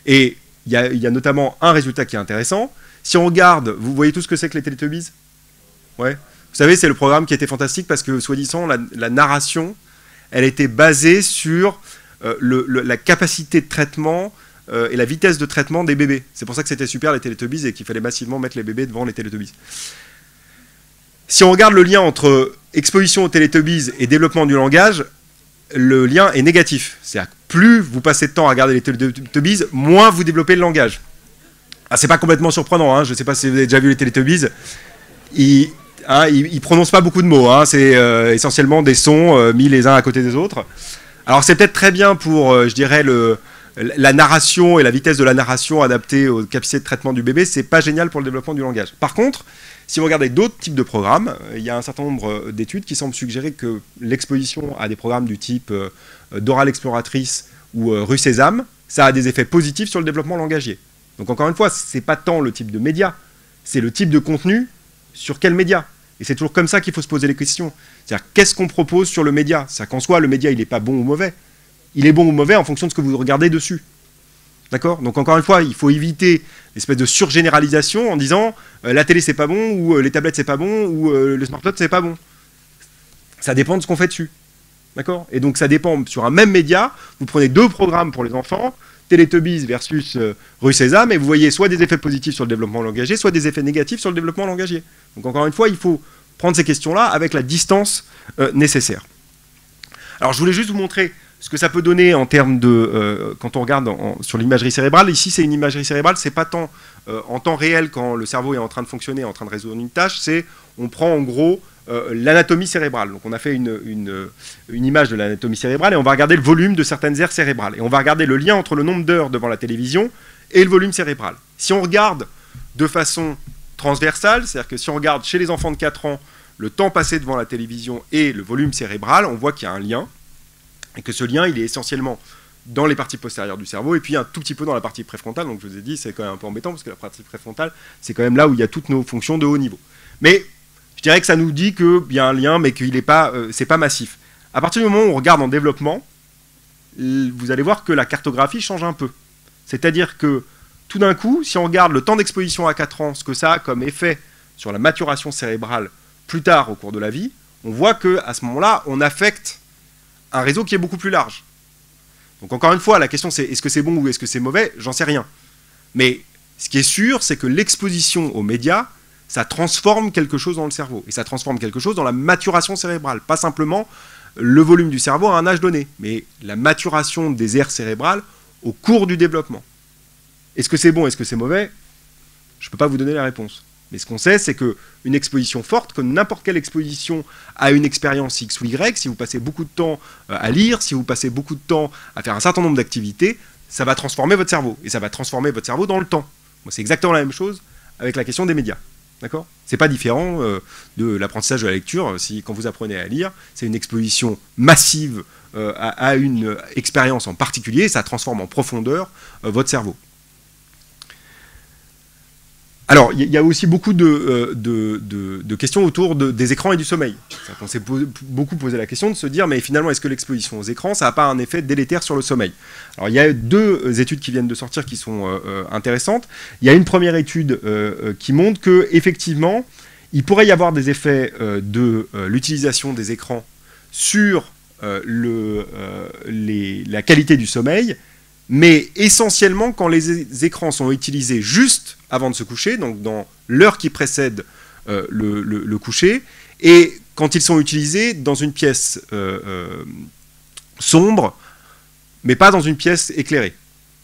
Et il y a notamment un résultat qui est intéressant. Si on regarde, vous voyez tout ce que c'est que les Teletubbies? Ouais. Vous savez, c'est le programme qui était fantastique parce que, soi-disant, la narration, elle était basée sur la capacité de traitement et la vitesse de traitement des bébés. C'est pour ça que c'était super les Teletubbies et qu'il fallait massivement mettre les bébés devant les Teletubbies. Si on regarde le lien entre exposition aux Teletubbies et développement du langage, le lien est négatif. C'est-à-dire que plus vous passez de temps à regarder les Teletubbies, moins vous développez le langage. Ah, c'est pas complètement surprenant, je ne sais pas si vous avez déjà vu les Teletubbies. Ils prononcent pas beaucoup de mots, c'est essentiellement des sons mis les uns à côté des autres. Alors c'est peut-être très bien pour, je dirais, la narration et la vitesse de la narration adaptée aux capacités de traitement du bébé, c'est pas génial pour le développement du langage. Par contre, Si vous regardez d'autres types de programmes, il y a un certain nombre d'études qui semblent suggérer que l'exposition à des programmes du type Dora l'exploratrice ou Rue Sésame, ça a des effets positifs sur le développement langagier. Donc encore une fois, c'est pas tant le type de média, c'est le type de contenu sur quel média. Et c'est toujours comme ça qu'il faut se poser les questions. C'est-à-dire, qu'est-ce qu'on propose sur le média? C'est-à-dire qu'en soi, le média, il n'est pas bon ou mauvais. Il est bon ou mauvais en fonction de ce que vous regardez dessus. D'accord? Donc encore une fois, il faut éviter l'espèce de surgénéralisation en disant la télé c'est pas bon, ou les tablettes c'est pas bon, ou le smartphone c'est pas bon. Ça dépend de ce qu'on fait dessus. D'accord? Et donc ça dépend, sur un même média, vous prenez deux programmes pour les enfants, Teletubbies versus Rue Sésame, et vous voyez soit des effets positifs sur le développement langagier, soit des effets négatifs sur le développement langagier. Donc encore une fois, il faut prendre ces questions-là avec la distance nécessaire. Alors je voulais juste vous montrer ce que ça peut donner en termes de... quand on regarde sur l'imagerie cérébrale, ici c'est une imagerie cérébrale, c'est pas tant en temps réel quand le cerveau est en train de fonctionner, en train de résoudre une tâche, c'est on prend en gros l'anatomie cérébrale. Donc on a fait une image de l'anatomie cérébrale et on va regarder le volume de certaines aires cérébrales. Et on va regarder le lien entre le nombre d'heures devant la télévision et le volume cérébral. Si on regarde de façon transversale, c'est-à-dire que si on regarde chez les enfants de 4 ans le temps passé devant la télévision et le volume cérébral, on voit qu'il y a un lien. Et que ce lien, il est essentiellement dans les parties postérieures du cerveau, et puis un tout petit peu dans la partie préfrontale. Donc je vous ai dit, c'est quand même un peu embêtant, parce que la partie préfrontale, c'est quand même là où il y a toutes nos fonctions de haut niveau. Mais je dirais que ça nous dit qu'il y a un lien, mais qu'il n'est pas, c'est pas massif. À partir du moment où on regarde en développement, vous allez voir que la cartographie change un peu. C'est-à-dire que, tout d'un coup, si on regarde le temps d'exposition à 4 ans, ce que ça a comme effet sur la maturation cérébrale plus tard au cours de la vie, on voit qu'à ce moment-là, on affecte un réseau qui est beaucoup plus large. Donc encore une fois, la question c'est est-ce que c'est bon ou est-ce que c'est mauvais? J'en sais rien. Mais ce qui est sûr, c'est que l'exposition aux médias, ça transforme quelque chose dans le cerveau. Et ça transforme quelque chose dans la maturation cérébrale. Pas simplement le volume du cerveau à un âge donné, mais la maturation des aires cérébrales au cours du développement. Est-ce que c'est bon, est-ce que c'est mauvais? Je ne peux pas vous donner la réponse. Mais ce qu'on sait, c'est qu'une exposition forte, comme n'importe quelle exposition à une expérience X ou Y, si vous passez beaucoup de temps à lire, si vous passez beaucoup de temps à faire un certain nombre d'activités, ça va transformer votre cerveau. Et ça va transformer votre cerveau dans le temps. C'est exactement la même chose avec la question des médias. D'accord? C'est pas différent de l'apprentissage de la lecture. Quand vous apprenez à lire, c'est une exposition massive à une expérience en particulier, ça transforme en profondeur votre cerveau. Alors, il y a aussi beaucoup de questions autour des écrans et du sommeil. On s'est beaucoup posé la question de se dire, mais finalement, est-ce que l'exposition aux écrans, ça n'a pas un effet délétère sur le sommeil? Alors, il y a deux études qui viennent de sortir qui sont intéressantes. Il y a une première étude qui montre qu'effectivement, il pourrait y avoir des effets de l'utilisation des écrans sur la qualité du sommeil, mais essentiellement quand les écrans sont utilisés juste avant de se coucher, donc dans l'heure qui précède le coucher, et quand ils sont utilisés dans une pièce sombre, mais pas dans une pièce éclairée.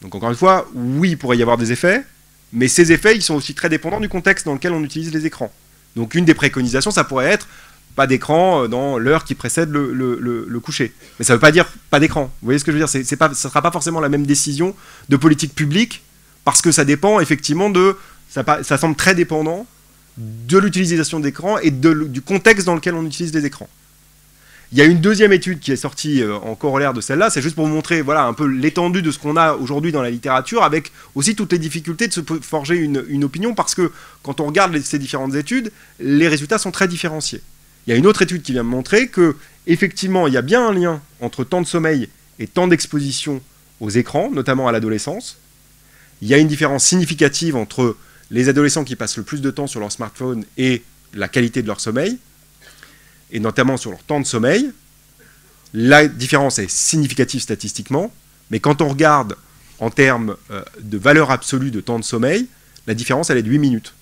Donc encore une fois, oui, il pourrait y avoir des effets, mais ces effets, ils sont aussi très dépendants du contexte dans lequel on utilise les écrans. Donc une des préconisations, ça pourrait être pas d'écran dans l'heure qui précède le coucher. Mais ça ne veut pas dire pas d'écran. Vous voyez ce que je veux dire? Ça ne sera pas forcément la même décision de politique publique, parce que ça dépend effectivement ça semble très dépendant de l'utilisation d'écran et du contexte dans lequel on utilise les écrans. Il y a une deuxième étude qui est sortie en corollaire de celle-là, c'est juste pour vous montrer voilà, un peu l'étendue de ce qu'on a aujourd'hui dans la littérature, avec aussi toutes les difficultés de se forger une opinion, parce que quand on regarde ces différentes études, les résultats sont très différenciés. Il y a une autre étude qui vient me montrer que, effectivement, il y a bien un lien entre temps de sommeil et temps d'exposition aux écrans, notamment à l'adolescence. Il y a une différence significative entre les adolescents qui passent le plus de temps sur leur smartphone et la qualité de leur sommeil, et notamment sur leur temps de sommeil. La différence est significative statistiquement, mais quand on regarde en termes de valeur absolue de temps de sommeil, la différence elle est de 8 minutes.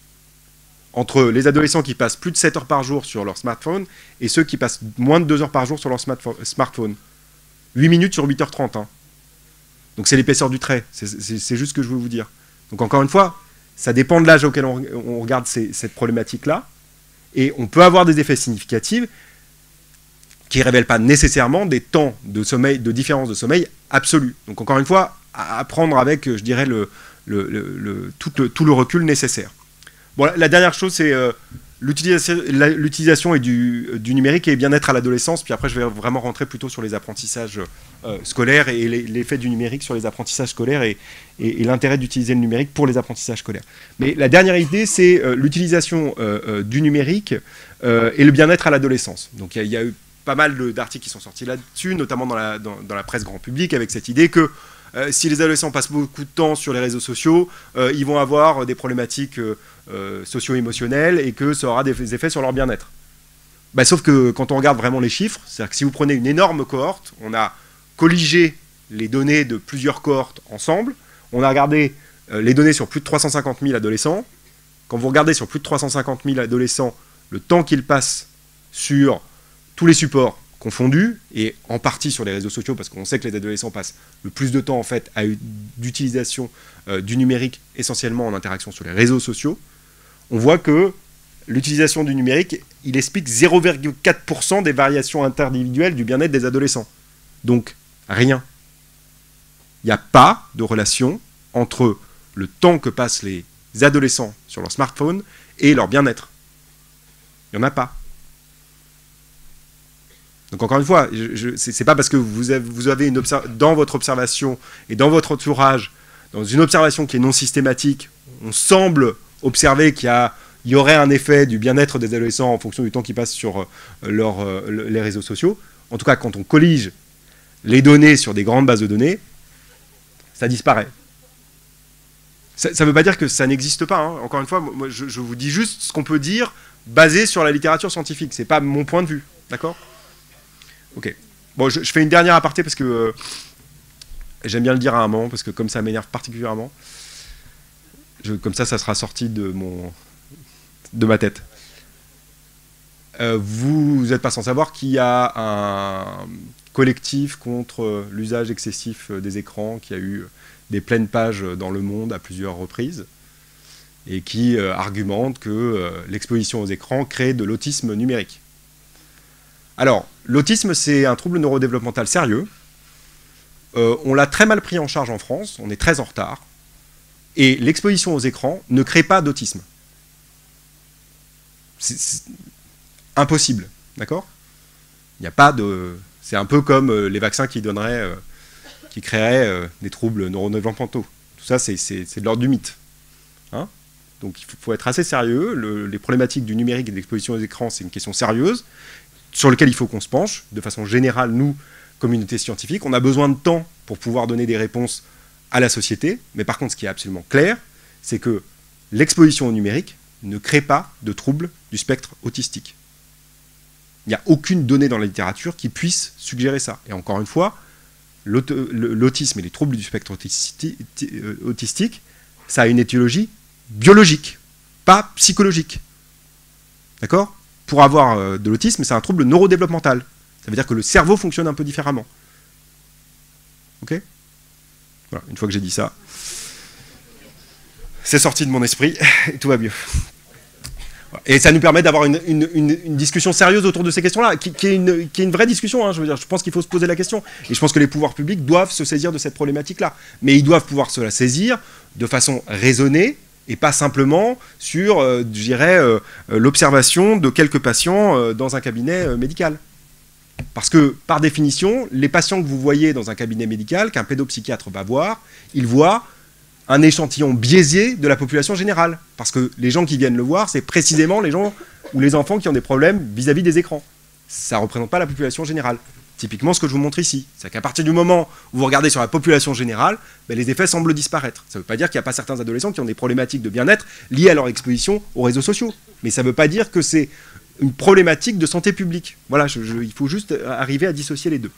Entre les adolescents qui passent plus de 7 heures par jour sur leur smartphone et ceux qui passent moins de 2 heures par jour sur leur smartphone. 8 minutes sur 8h30. Hein. Donc c'est l'épaisseur du trait, c'est juste ce que je veux vous dire. Donc encore une fois, ça dépend de l'âge auquel on regarde cette problématique-là, et on peut avoir des effets significatifs qui ne révèlent pas nécessairement des temps de sommeil, de différence de sommeil absolue. Donc encore une fois, à prendre avec, je dirais, tout le recul nécessaire. Bon, la dernière chose, c'est l'utilisation du numérique et bien-être à l'adolescence, puis après je vais vraiment rentrer plutôt sur les apprentissages scolaires et l'effet du numérique sur les apprentissages scolaires et l'intérêt d'utiliser le numérique pour les apprentissages scolaires. Mais la dernière idée, c'est l'utilisation du numérique et le bien-être à l'adolescence. Donc il y a eu pas mal d'articles qui sont sortis là-dessus, notamment dans la presse grand public, avec cette idée que si les adolescents passent beaucoup de temps sur les réseaux sociaux, ils vont avoir des problématiques socio-émotionnelles et que ça aura des effets sur leur bien-être. Bah, sauf que quand on regarde vraiment les chiffres, c'est-à-dire que si vous prenez une énorme cohorte, on a colligé les données de plusieurs cohortes ensemble, on a regardé les données sur plus de 350 000 adolescents. Quand vous regardez sur plus de 350 000 adolescents le temps qu'ils passent sur tous les supports confondus, et en partie sur les réseaux sociaux, parce qu'on sait que les adolescents passent le plus de temps en fait d'utilisation du numérique, essentiellement en interaction sur les réseaux sociaux, on voit que l'utilisation du numérique, il explique 0,4% des variations interindividuelles du bien-être des adolescents. Donc, rien. Il n'y a pas de relation entre le temps que passent les adolescents sur leur smartphone et leur bien-être. Il n'y en a pas. Donc encore une fois, c'est pas parce que vous avez dans votre observation et dans votre entourage, dans une observation qui est non systématique, on semble observer qu'il y aurait un effet du bien-être des adolescents en fonction du temps qu'ils passent sur les réseaux sociaux. En tout cas, quand on collige les données sur des grandes bases de données, ça disparaît. Ça ne veut pas dire que ça n'existe pas. Hein. Encore une fois, moi, je vous dis juste ce qu'on peut dire basé sur la littérature scientifique. C'est pas mon point de vue. D'accord ? Ok. Bon, je fais une dernière aparté parce que j'aime bien le dire à un moment, parce que comme ça m'énerve particulièrement, comme ça sera sorti de ma tête. Vous n'êtes pas sans savoir qu'il y a un collectif contre l'usage excessif des écrans, qui a eu des pleines pages dans le monde à plusieurs reprises, et qui argumente que l'exposition aux écrans crée de l'autisme numérique. Alors, l'autisme, c'est un trouble neurodéveloppemental sérieux. On l'a très mal pris en charge en France, on est très en retard. Et l'exposition aux écrans ne crée pas d'autisme. C'est impossible, d'accord ? Il n'y a pas de... C'est un peu comme les vaccins qui créeraient des troubles neurodéveloppementaux. Tout ça, c'est de l'ordre du mythe. Hein ? Donc il faut être assez sérieux. Les problématiques du numérique et de l'exposition aux écrans, c'est une question sérieuse, sur lequel il faut qu'on se penche. De façon générale, nous, communauté scientifique, on a besoin de temps pour pouvoir donner des réponses à la société. Mais par contre, ce qui est absolument clair, c'est que l'exposition au numérique ne crée pas de troubles du spectre autistique. Il n'y a aucune donnée dans la littérature qui puisse suggérer ça. Et encore une fois, l'autisme et les troubles du spectre autistique, ça a une étiologie biologique, pas psychologique. D'accord ? Pour avoir de l'autisme, c'est un trouble neurodéveloppemental. Ça veut dire que le cerveau fonctionne un peu différemment. Ok ? Voilà, une fois que j'ai dit ça, c'est sorti de mon esprit et tout va mieux. Et ça nous permet d'avoir une discussion sérieuse autour de ces questions-là, qui est une vraie discussion. Hein, je veux dire, je pense qu'il faut se poser la question. Et je pense que les pouvoirs publics doivent se saisir de cette problématique-là. Mais ils doivent pouvoir se la saisir de façon raisonnée, et pas simplement sur, je dirais, l'observation de quelques patients dans un cabinet médical. Parce que, par définition, les patients que vous voyez dans un cabinet médical, qu'un pédopsychiatre va voir, il voit un échantillon biaisé de la population générale. Parce que les gens qui viennent le voir, c'est précisément les gens ou les enfants qui ont des problèmes vis-à-vis des écrans. Ça ne représente pas la population générale. Typiquement ce que je vous montre ici. C'est qu'à partir du moment où vous regardez sur la population générale, ben, les effets semblent disparaître. Ça ne veut pas dire qu'il n'y a pas certains adolescents qui ont des problématiques de bien-être liées à leur exposition aux réseaux sociaux. Mais ça ne veut pas dire que c'est une problématique de santé publique. Voilà, il faut juste arriver à dissocier les deux.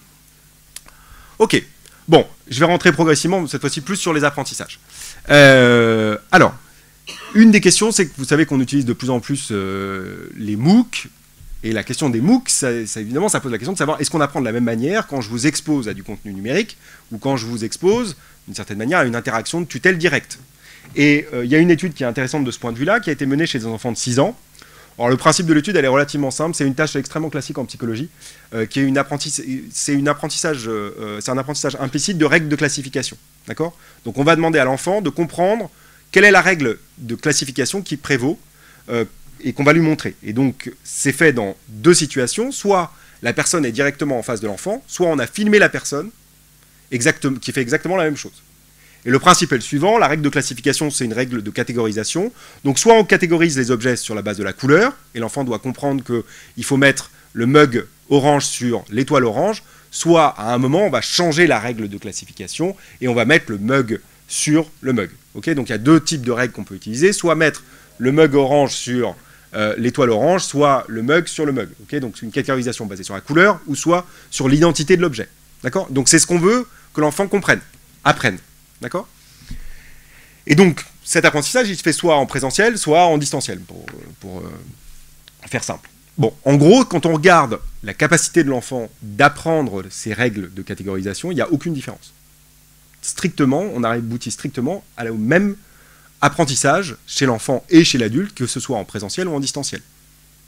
Ok. Bon, je vais rentrer progressivement, cette fois-ci plus sur les apprentissages. Alors, une des questions, c'est que vous savez qu'on utilise de plus en plus les MOOC. Et la question des MOOC, évidemment, ça pose la question de savoir est-ce qu'on apprend de la même manière quand je vous expose à du contenu numérique ou quand je vous expose, d'une certaine manière, à une interaction de tutelle directe. Et il y a une étude qui est intéressante de ce point de vue-là, qui a été menée chez des enfants de 6 ans. Alors le principe de l'étude, elle est relativement simple, c'est une tâche extrêmement classique en psychologie, qui est un apprentissage implicite de règles de classification. D'accord ? Donc on va demander à l'enfant de comprendre quelle est la règle de classification qui prévaut et qu'on va lui montrer. Et donc, c'est fait dans deux situations. Soit la personne est directement en face de l'enfant, soit on a filmé la personne qui fait exactement la même chose. Et le principe est le suivant, la règle de classification, c'est une règle de catégorisation. Donc soit on catégorise les objets sur la base de la couleur, et l'enfant doit comprendre qu'il faut mettre le mug orange sur l'étoile orange, soit à un moment, on va changer la règle de classification, et on va mettre le mug sur le mug. Okay, donc il y a deux types de règles qu'on peut utiliser, soit mettre le mug orange sur l'étoile orange, soit le mug sur le mug. Okay, donc c'est une catégorisation basée sur la couleur, ou soit sur l'identité de l'objet. D'accord ? Donc c'est ce qu'on veut que l'enfant comprenne, apprenne. D'accord ? Et donc, cet apprentissage, il se fait soit en présentiel, soit en distanciel, pour faire simple. Bon, en gros, quand on regarde la capacité de l'enfant d'apprendre ces règles de catégorisation, il n'y a aucune différence. Strictement, on aboutit strictement au même apprentissage chez l'enfant et chez l'adulte, que ce soit en présentiel ou en distanciel.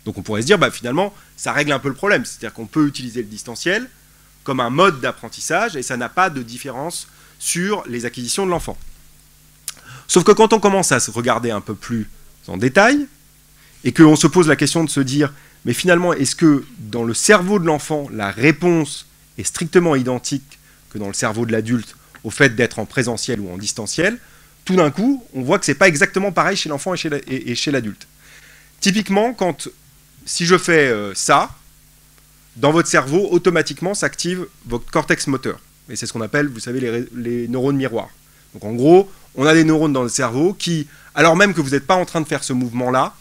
Donc on pourrait se dire, bah, finalement, ça règle un peu le problème. C'est-à-dire qu'on peut utiliser le distanciel comme un mode d'apprentissage et ça n'a pas de différence sur les acquisitions de l'enfant. Sauf que quand on commence à se regarder un peu plus en détail, et qu'on se pose la question de se dire, mais finalement, est-ce que dans le cerveau de l'enfant, la réponse est strictement identique que dans le cerveau de l'adulte au fait d'être en présentiel ou en distanciel, tout d'un coup, on voit que c'est pas exactement pareil chez l'enfant et chez l'adulte. Typiquement, si je fais ça, dans votre cerveau, automatiquement s'active votre cortex moteur. Et c'est ce qu'on appelle, vous savez, les neurones miroirs. Donc en gros, on a des neurones dans le cerveau qui, alors même que vous n'êtes pas en train de faire ce mouvement-là,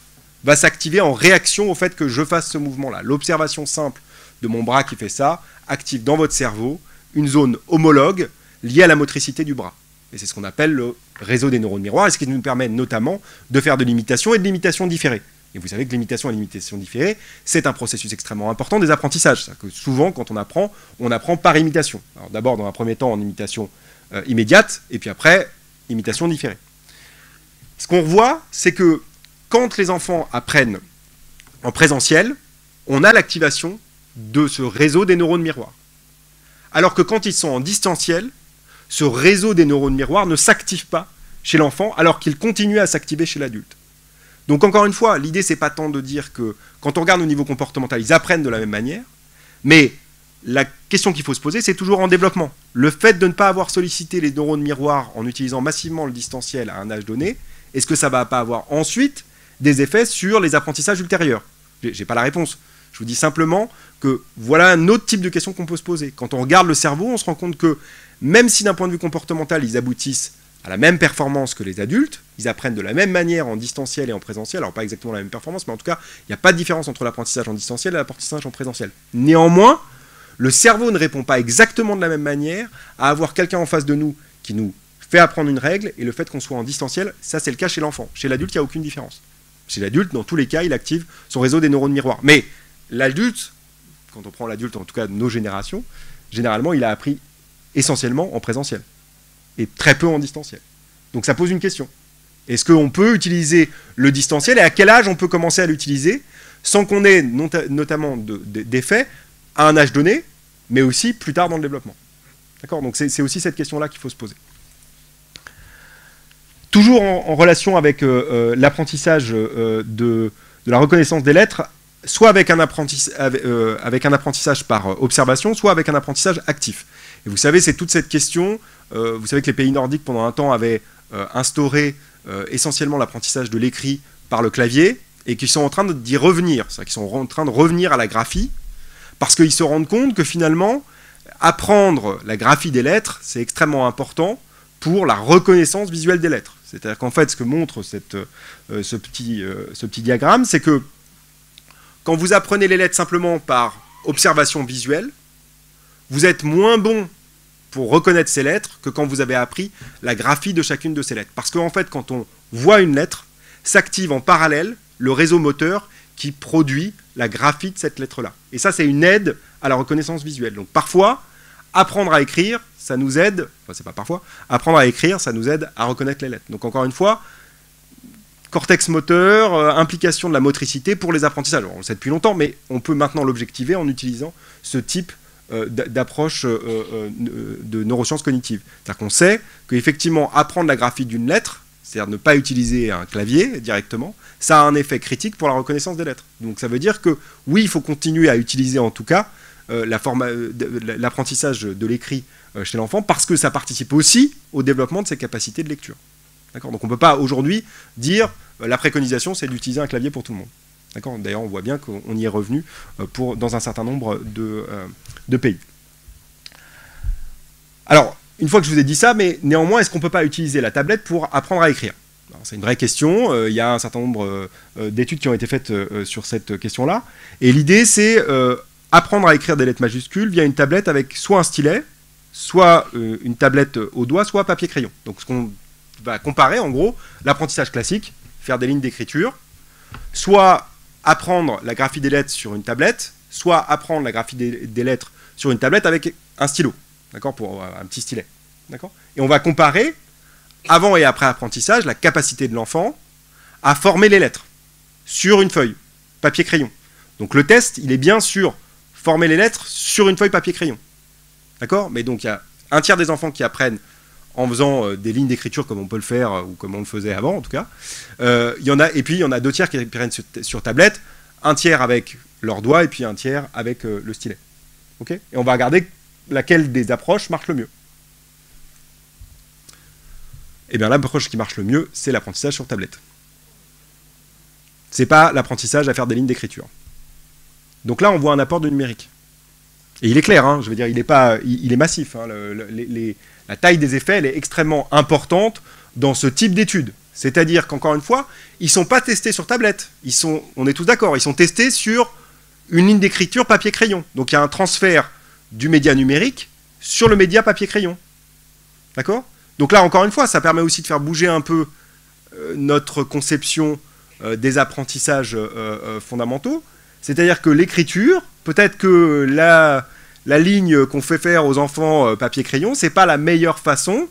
va s'activer en réaction au fait que je fasse ce mouvement-là. L'observation simple de mon bras qui fait ça active dans votre cerveau une zone homologue liée à la motricité du bras. Et c'est ce qu'on appelle le réseau des neurones miroirs, et ce qui nous permet notamment de faire de l'imitation et de l'imitation différée. Et vous savez que l'imitation et l'imitation différée, c'est un processus extrêmement important des apprentissages. C'est-à-dire que souvent, quand on apprend par imitation. Alors d'abord, dans un premier temps, en imitation immédiate, et puis après, imitation différée. Ce qu'on voit, c'est que quand les enfants apprennent en présentiel, on a l'activation de ce réseau des neurones miroirs. Alors que quand ils sont en distanciel, ce réseau des neurones miroirs ne s'active pas chez l'enfant, alors qu'il continue à s'activer chez l'adulte. Donc encore une fois, l'idée, c'est pas tant de dire que quand on regarde au niveau comportemental, ils apprennent de la même manière, mais la question qu'il faut se poser, c'est toujours en développement. Le fait de ne pas avoir sollicité les neurones miroirs en utilisant massivement le distanciel à un âge donné, est-ce que ça ne va pas avoir ensuite des effets sur les apprentissages ultérieurs ? J'ai pas la réponse. Je vous dis simplement que voilà un autre type de question qu'on peut se poser. Quand on regarde le cerveau, on se rend compte que même si d'un point de vue comportemental, ils aboutissent à la même performance que les adultes, ils apprennent de la même manière en distanciel et en présentiel, alors pas exactement la même performance, mais en tout cas, il n'y a pas de différence entre l'apprentissage en distanciel et l'apprentissage en présentiel. Néanmoins, le cerveau ne répond pas exactement de la même manière à avoir quelqu'un en face de nous qui nous fait apprendre une règle, et le fait qu'on soit en distanciel, ça c'est le cas chez l'enfant. Chez l'adulte, il n'y a aucune différence. Chez l'adulte, dans tous les cas, il active son réseau des neurones miroirs. Mais l'adulte, quand on prend l'adulte, en tout cas de nos générations, généralement, il a appris essentiellement en présentiel, et très peu en distanciel. Donc ça pose une question. Est-ce qu'on peut utiliser le distanciel, et à quel âge on peut commencer à l'utiliser, sans qu'on ait notamment d'effets à un âge donné, mais aussi plus tard dans le développement. D'accord ? Donc c'est aussi cette question-là qu'il faut se poser. Toujours en relation avec l'apprentissage de la reconnaissance des lettres, soit avec un apprentissage par observation, soit avec un apprentissage actif. Et vous savez, c'est toute cette question, vous savez que les pays nordiques, pendant un temps, avaient instauré essentiellement l'apprentissage de l'écrit par le clavier, et qu'ils sont en train d'y revenir, c'est-à-dire qu'ils sont en train de revenir à la graphie, parce qu'ils se rendent compte que finalement, apprendre la graphie des lettres, c'est extrêmement important pour la reconnaissance visuelle des lettres. C'est-à-dire qu'en fait, ce que montre ce petit diagramme, c'est que quand vous apprenez les lettres simplement par observation visuelle, vous êtes moins bon pour reconnaître ces lettres que quand vous avez appris la graphie de chacune de ces lettres. Parce qu'en fait, quand on voit une lettre, s'active en parallèle le réseau moteur qui produit la graphie de cette lettre-là. Et ça, c'est une aide à la reconnaissance visuelle. Donc parfois, apprendre à écrire, ça nous aide, enfin c'est pas parfois, apprendre à écrire, ça nous aide à reconnaître les lettres. Donc encore une fois, cortex moteur, implication de la motricité pour les apprentissages. Alors, on le sait depuis longtemps, mais on peut maintenant l'objectiver en utilisant ce type d'approche de neurosciences cognitives. C'est-à-dire qu'on sait qu'effectivement, apprendre la graphie d'une lettre, c'est-à-dire ne pas utiliser un clavier directement, ça a un effet critique pour la reconnaissance des lettres. Donc ça veut dire que oui, il faut continuer à utiliser en tout cas l'apprentissage de l'écrit chez l'enfant, parce que ça participe aussi au développement de ses capacités de lecture. D'accord ? Donc on ne peut pas aujourd'hui dire la préconisation, c'est d'utiliser un clavier pour tout le monde. D'accord ? D'ailleurs, on voit bien qu'on y est revenu dans un certain nombre de pays. Alors, une fois que je vous ai dit ça, mais néanmoins, est-ce qu'on ne peut pas utiliser la tablette pour apprendre à écrire ? C'est une vraie question. Il y a un certain nombre d'études qui ont été faites sur cette question-là. Et l'idée, c'est apprendre à écrire des lettres majuscules via une tablette avec soit un stylet, soit une tablette au doigt, soit papier-crayon. Donc, ce qu'on va comparer, en gros, l'apprentissage classique, faire des lignes d'écriture, soit apprendre la graphie des lettres sur une tablette, soit apprendre la graphie des lettres sur une tablette avec un stylo, d'accord, pour un petit stylet, d'accord. Et on va comparer, avant et après apprentissage, la capacité de l'enfant à former les lettres sur une feuille, papier-crayon. Donc le test, il est bien sur former les lettres sur une feuille papier-crayon, d'accord. Mais donc il y a un tiers des enfants qui apprennent en faisant des lignes d'écriture comme on peut le faire, ou comme on le faisait avant en tout cas. Et puis il y en a 2 tiers qui apprennent sur tablette, un tiers avec leurs doigts et puis un tiers avec le stylet. Okay, et on va regarder laquelle des approches marche le mieux. Et bien l'approche qui marche le mieux, c'est l'apprentissage sur tablette. C'est pas l'apprentissage à faire des lignes d'écriture. Donc là, on voit un apport de numérique. Et il est clair, hein, je veux dire, il est massif. Hein, la taille des effets, elle est extrêmement importante dans ce type d'études. C'est-à-dire qu'encore une fois, ils ne sont pas testés sur tablette. On est tous d'accord, ils sont testés sur une ligne d'écriture papier-crayon. Donc il y a un transfert du média numérique sur le média papier-crayon. D'accord ? Donc là, encore une fois, ça permet aussi de faire bouger un peu notre conception des apprentissages fondamentaux. C'est-à-dire que l'écriture, peut-être que la ligne qu'on fait faire aux enfants papier-crayon, c'est pas la meilleure façon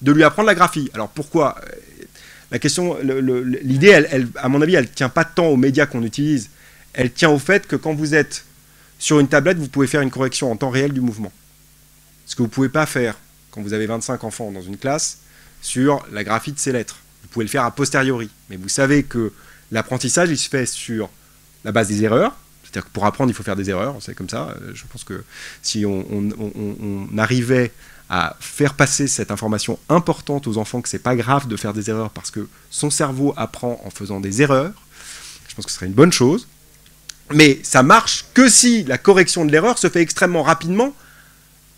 de lui apprendre la graphie. Alors pourquoi ? La question, l'idée, elle, à mon avis, elle ne tient pas tant aux médias qu'on utilise, elle tient au fait que quand vous êtes sur une tablette, vous pouvez faire une correction en temps réel du mouvement. Ce que vous ne pouvez pas faire quand vous avez 25 enfants dans une classe sur la graphie de ces lettres. Vous pouvez le faire a posteriori, mais vous savez que l'apprentissage, il se fait sur la base des erreurs. C'est-à-dire que pour apprendre, il faut faire des erreurs, c'est comme ça. Je pense que si on arrivait à faire passer cette information importante aux enfants que c'est pas grave de faire des erreurs parce que son cerveau apprend en faisant des erreurs, je pense que ce serait une bonne chose. Mais ça marche que si la correction de l'erreur se fait extrêmement rapidement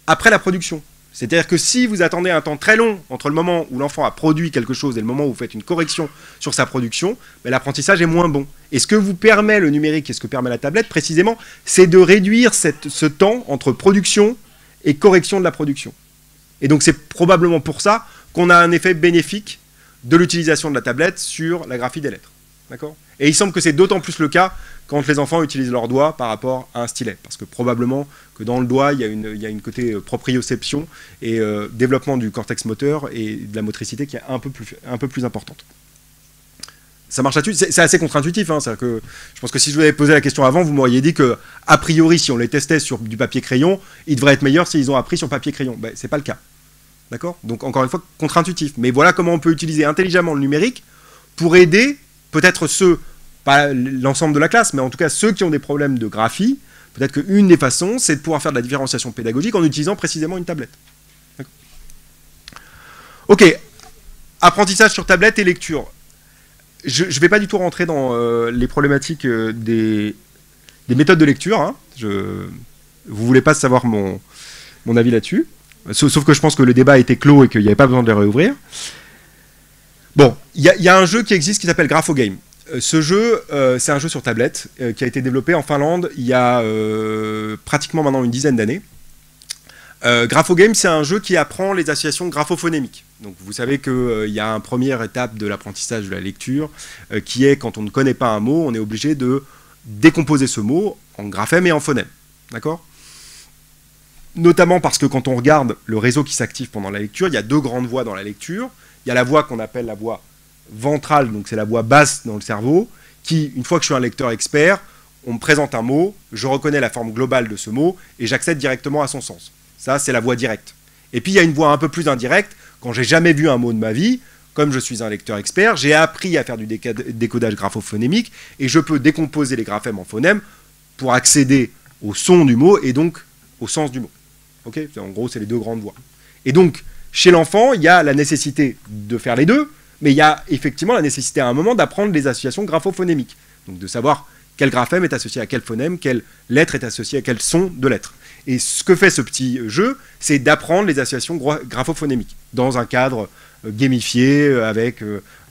après la production. C'est-à-dire que si vous attendez un temps très long entre le moment où l'enfant a produit quelque chose et le moment où vous faites une correction sur sa production, ben l'apprentissage est moins bon. Et ce que vous permet le numérique et ce que permet la tablette, précisément, c'est de réduire ce temps entre production et correction de la production. Et donc c'est probablement pour ça qu'on a un effet bénéfique de l'utilisation de la tablette sur la graphie des lettres. D'accord ? Et il semble que c'est d'autant plus le cas quand les enfants utilisent leurs doigts par rapport à un stylet. Parce que probablement que dans le doigt, il y a une côté proprioception et développement du cortex moteur et de la motricité qui est un peu plus importante. Ça marche là-dessus, c'est assez contre-intuitif. Hein, c'est-à-dire que je pense que si je vous avais posé la question avant, vous m'auriez dit que, a priori, si on les testait sur du papier-crayon, ils devraient être meilleurs s'ils ont appris sur papier-crayon. Ben, c'est pas le cas. D'accord ? Donc, encore une fois, contre-intuitif. Mais voilà comment on peut utiliser intelligemment le numérique pour aider peut-être ceux, pas l'ensemble de la classe, mais en tout cas ceux qui ont des problèmes de graphie. Peut-être qu'une des façons, c'est de pouvoir faire de la différenciation pédagogique en utilisant précisément une tablette. D'accord ? Ok, apprentissage sur tablette et lecture. Je ne vais pas du tout rentrer dans les problématiques des méthodes de lecture. Hein. Vous ne voulez pas savoir mon avis là-dessus. Sauf que je pense que le débat était clos et qu'il n'y avait pas besoin de le réouvrir. Bon, il y a un jeu qui existe qui s'appelle Graphogame. Ce jeu, c'est un jeu sur tablette qui a été développé en Finlande il y a pratiquement maintenant une dizaine d'années. Graphogame, c'est un jeu qui apprend les associations graphophonemiques. Donc vous savez qu'il y a une première étape de l'apprentissage de la lecture qui est quand on ne connaît pas un mot, on est obligé de décomposer ce mot en graphème et en phonème. D'accord ? Notamment parce que quand on regarde le réseau qui s'active pendant la lecture, il y a 2 grandes voies dans la lecture. Il y a la voie qu'on appelle la voie ventrale, donc c'est la voie basse dans le cerveau, qui, une fois que je suis un lecteur expert, on me présente un mot, je reconnais la forme globale de ce mot et j'accède directement à son sens. Ça, c'est la voie directe. Et puis, il y a une voie un peu plus indirecte. Quand j'ai jamais vu un mot de ma vie, comme je suis un lecteur expert, j'ai appris à faire du décodage graphophonémique et je peux décomposer les graphèmes en phonèmes pour accéder au son du mot et donc au sens du mot. Okay, en gros, c'est les deux grandes voies. Et donc, chez l'enfant, il y a la nécessité de faire les deux, mais il y a effectivement la nécessité à un moment d'apprendre les associations graphophonémiques. Donc de savoir quel graphème est associé à quel phonème, quelle lettre est associée à quel son de lettre. Et ce que fait ce petit jeu, c'est d'apprendre les associations graphophonémiques dans un cadre gamifié, avec,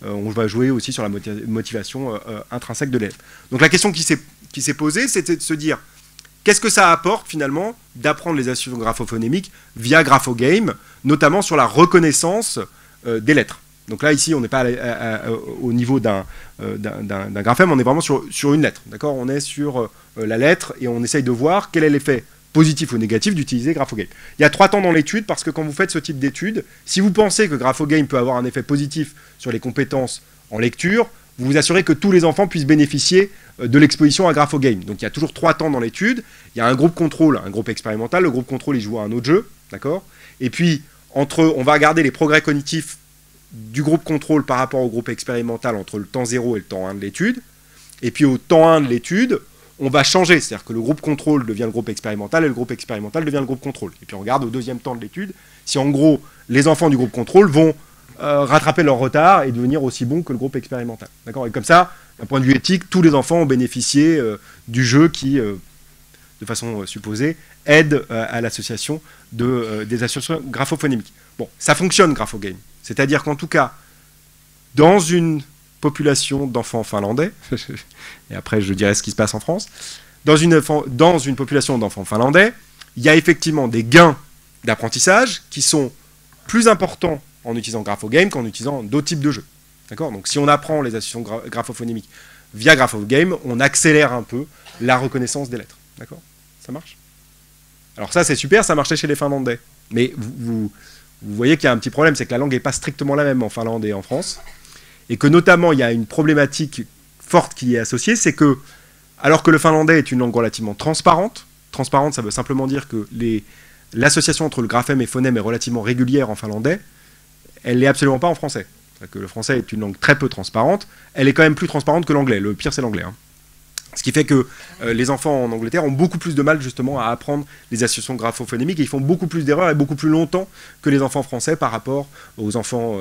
on va jouer aussi sur la motivation intrinsèque de l'élève. Donc la question qui s'est posée, c'était de se dire, qu'est-ce que ça apporte finalement d'apprendre les associations graphophonémiques via Graphogame, notamment sur la reconnaissance des lettres. Donc là, ici, on n'est pas au niveau d'un graphème, on est vraiment sur une lettre. D'accord, on est sur la lettre et on essaye de voir quel est l'effet positif ou négatif d'utiliser Graphogame. Il y a 3 temps dans l'étude, parce que quand vous faites ce type d'étude, si vous pensez que Graphogame peut avoir un effet positif sur les compétences en lecture, vous vous assurez que tous les enfants puissent bénéficier de l'exposition à Graphogame. Donc il y a toujours 3 temps dans l'étude. Il y a un groupe contrôle, un groupe expérimental. Le groupe contrôle, il joue à un autre jeu. D'accord ? Et puis, on va regarder les progrès cognitifs du groupe contrôle par rapport au groupe expérimental entre le temps 0 et le temps 1 de l'étude. Et puis au temps 1 de l'étude, on va changer. C'est-à-dire que le groupe contrôle devient le groupe expérimental et le groupe expérimental devient le groupe contrôle. Et puis on regarde au deuxième temps de l'étude si en gros les enfants du groupe contrôle vont rattraper leur retard et devenir aussi bons que le groupe expérimental. D'accord ? Et comme ça, d'un point de vue éthique, tous les enfants ont bénéficié du jeu qui, de façon supposée, aide à l'association des associations graphophonémiques. Bon, ça fonctionne, Graphogame. C'est-à-dire qu'en tout cas, dans une population d'enfants finlandais, et après je dirai ce qui se passe en France, dans une population d'enfants finlandais, il y a effectivement des gains d'apprentissage qui sont plus importants en utilisant Graphogame qu'en utilisant d'autres types de jeux. D'accord ? Donc si on apprend les associations graphophonémiques via Graphogame, on accélère un peu la reconnaissance des lettres. D'accord ? Ça marche ? Alors ça c'est super, ça marchait chez les Finlandais. Mais vous voyez qu'il y a un petit problème, c'est que la langue n'est pas strictement la même en Finlande et en France. Et que notamment il y a une problématique forte qui est associée, c'est que, alors que le finlandais est une langue relativement transparente, ça veut simplement dire que l'association entre le graphème et phonème est relativement régulière en finlandais, elle n'est absolument pas en français. C'est-à-dire que le français est une langue très peu transparente, elle est quand même plus transparente que l'anglais, le pire c'est l'anglais. Hein. Ce qui fait que les enfants en Angleterre ont beaucoup plus de mal justement à apprendre les associations graphophonémiques et ils font beaucoup plus d'erreurs et beaucoup plus longtemps que les enfants français par rapport aux enfants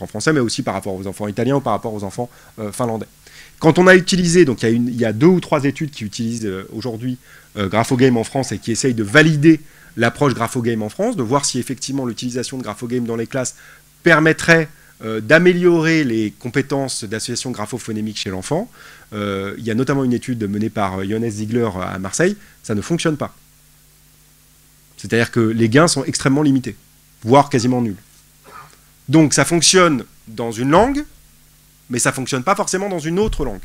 français, mais aussi par rapport aux enfants italiens ou par rapport aux enfants finlandais. Quand on a utilisé, donc il y a 2 ou 3 études qui utilisent aujourd'hui Graphogame en France et qui essayent de valider l'approche Graphogame en France, de voir si effectivement l'utilisation de Graphogame dans les classes permettrait d'améliorer les compétences d'association graphophonémique chez l'enfant. Il y a notamment une étude menée par Johannes Ziegler à Marseille, ça ne fonctionne pas. C'est-à-dire que les gains sont extrêmement limités, voire quasiment nuls. Donc ça fonctionne dans une langue, mais ça ne fonctionne pas forcément dans une autre langue.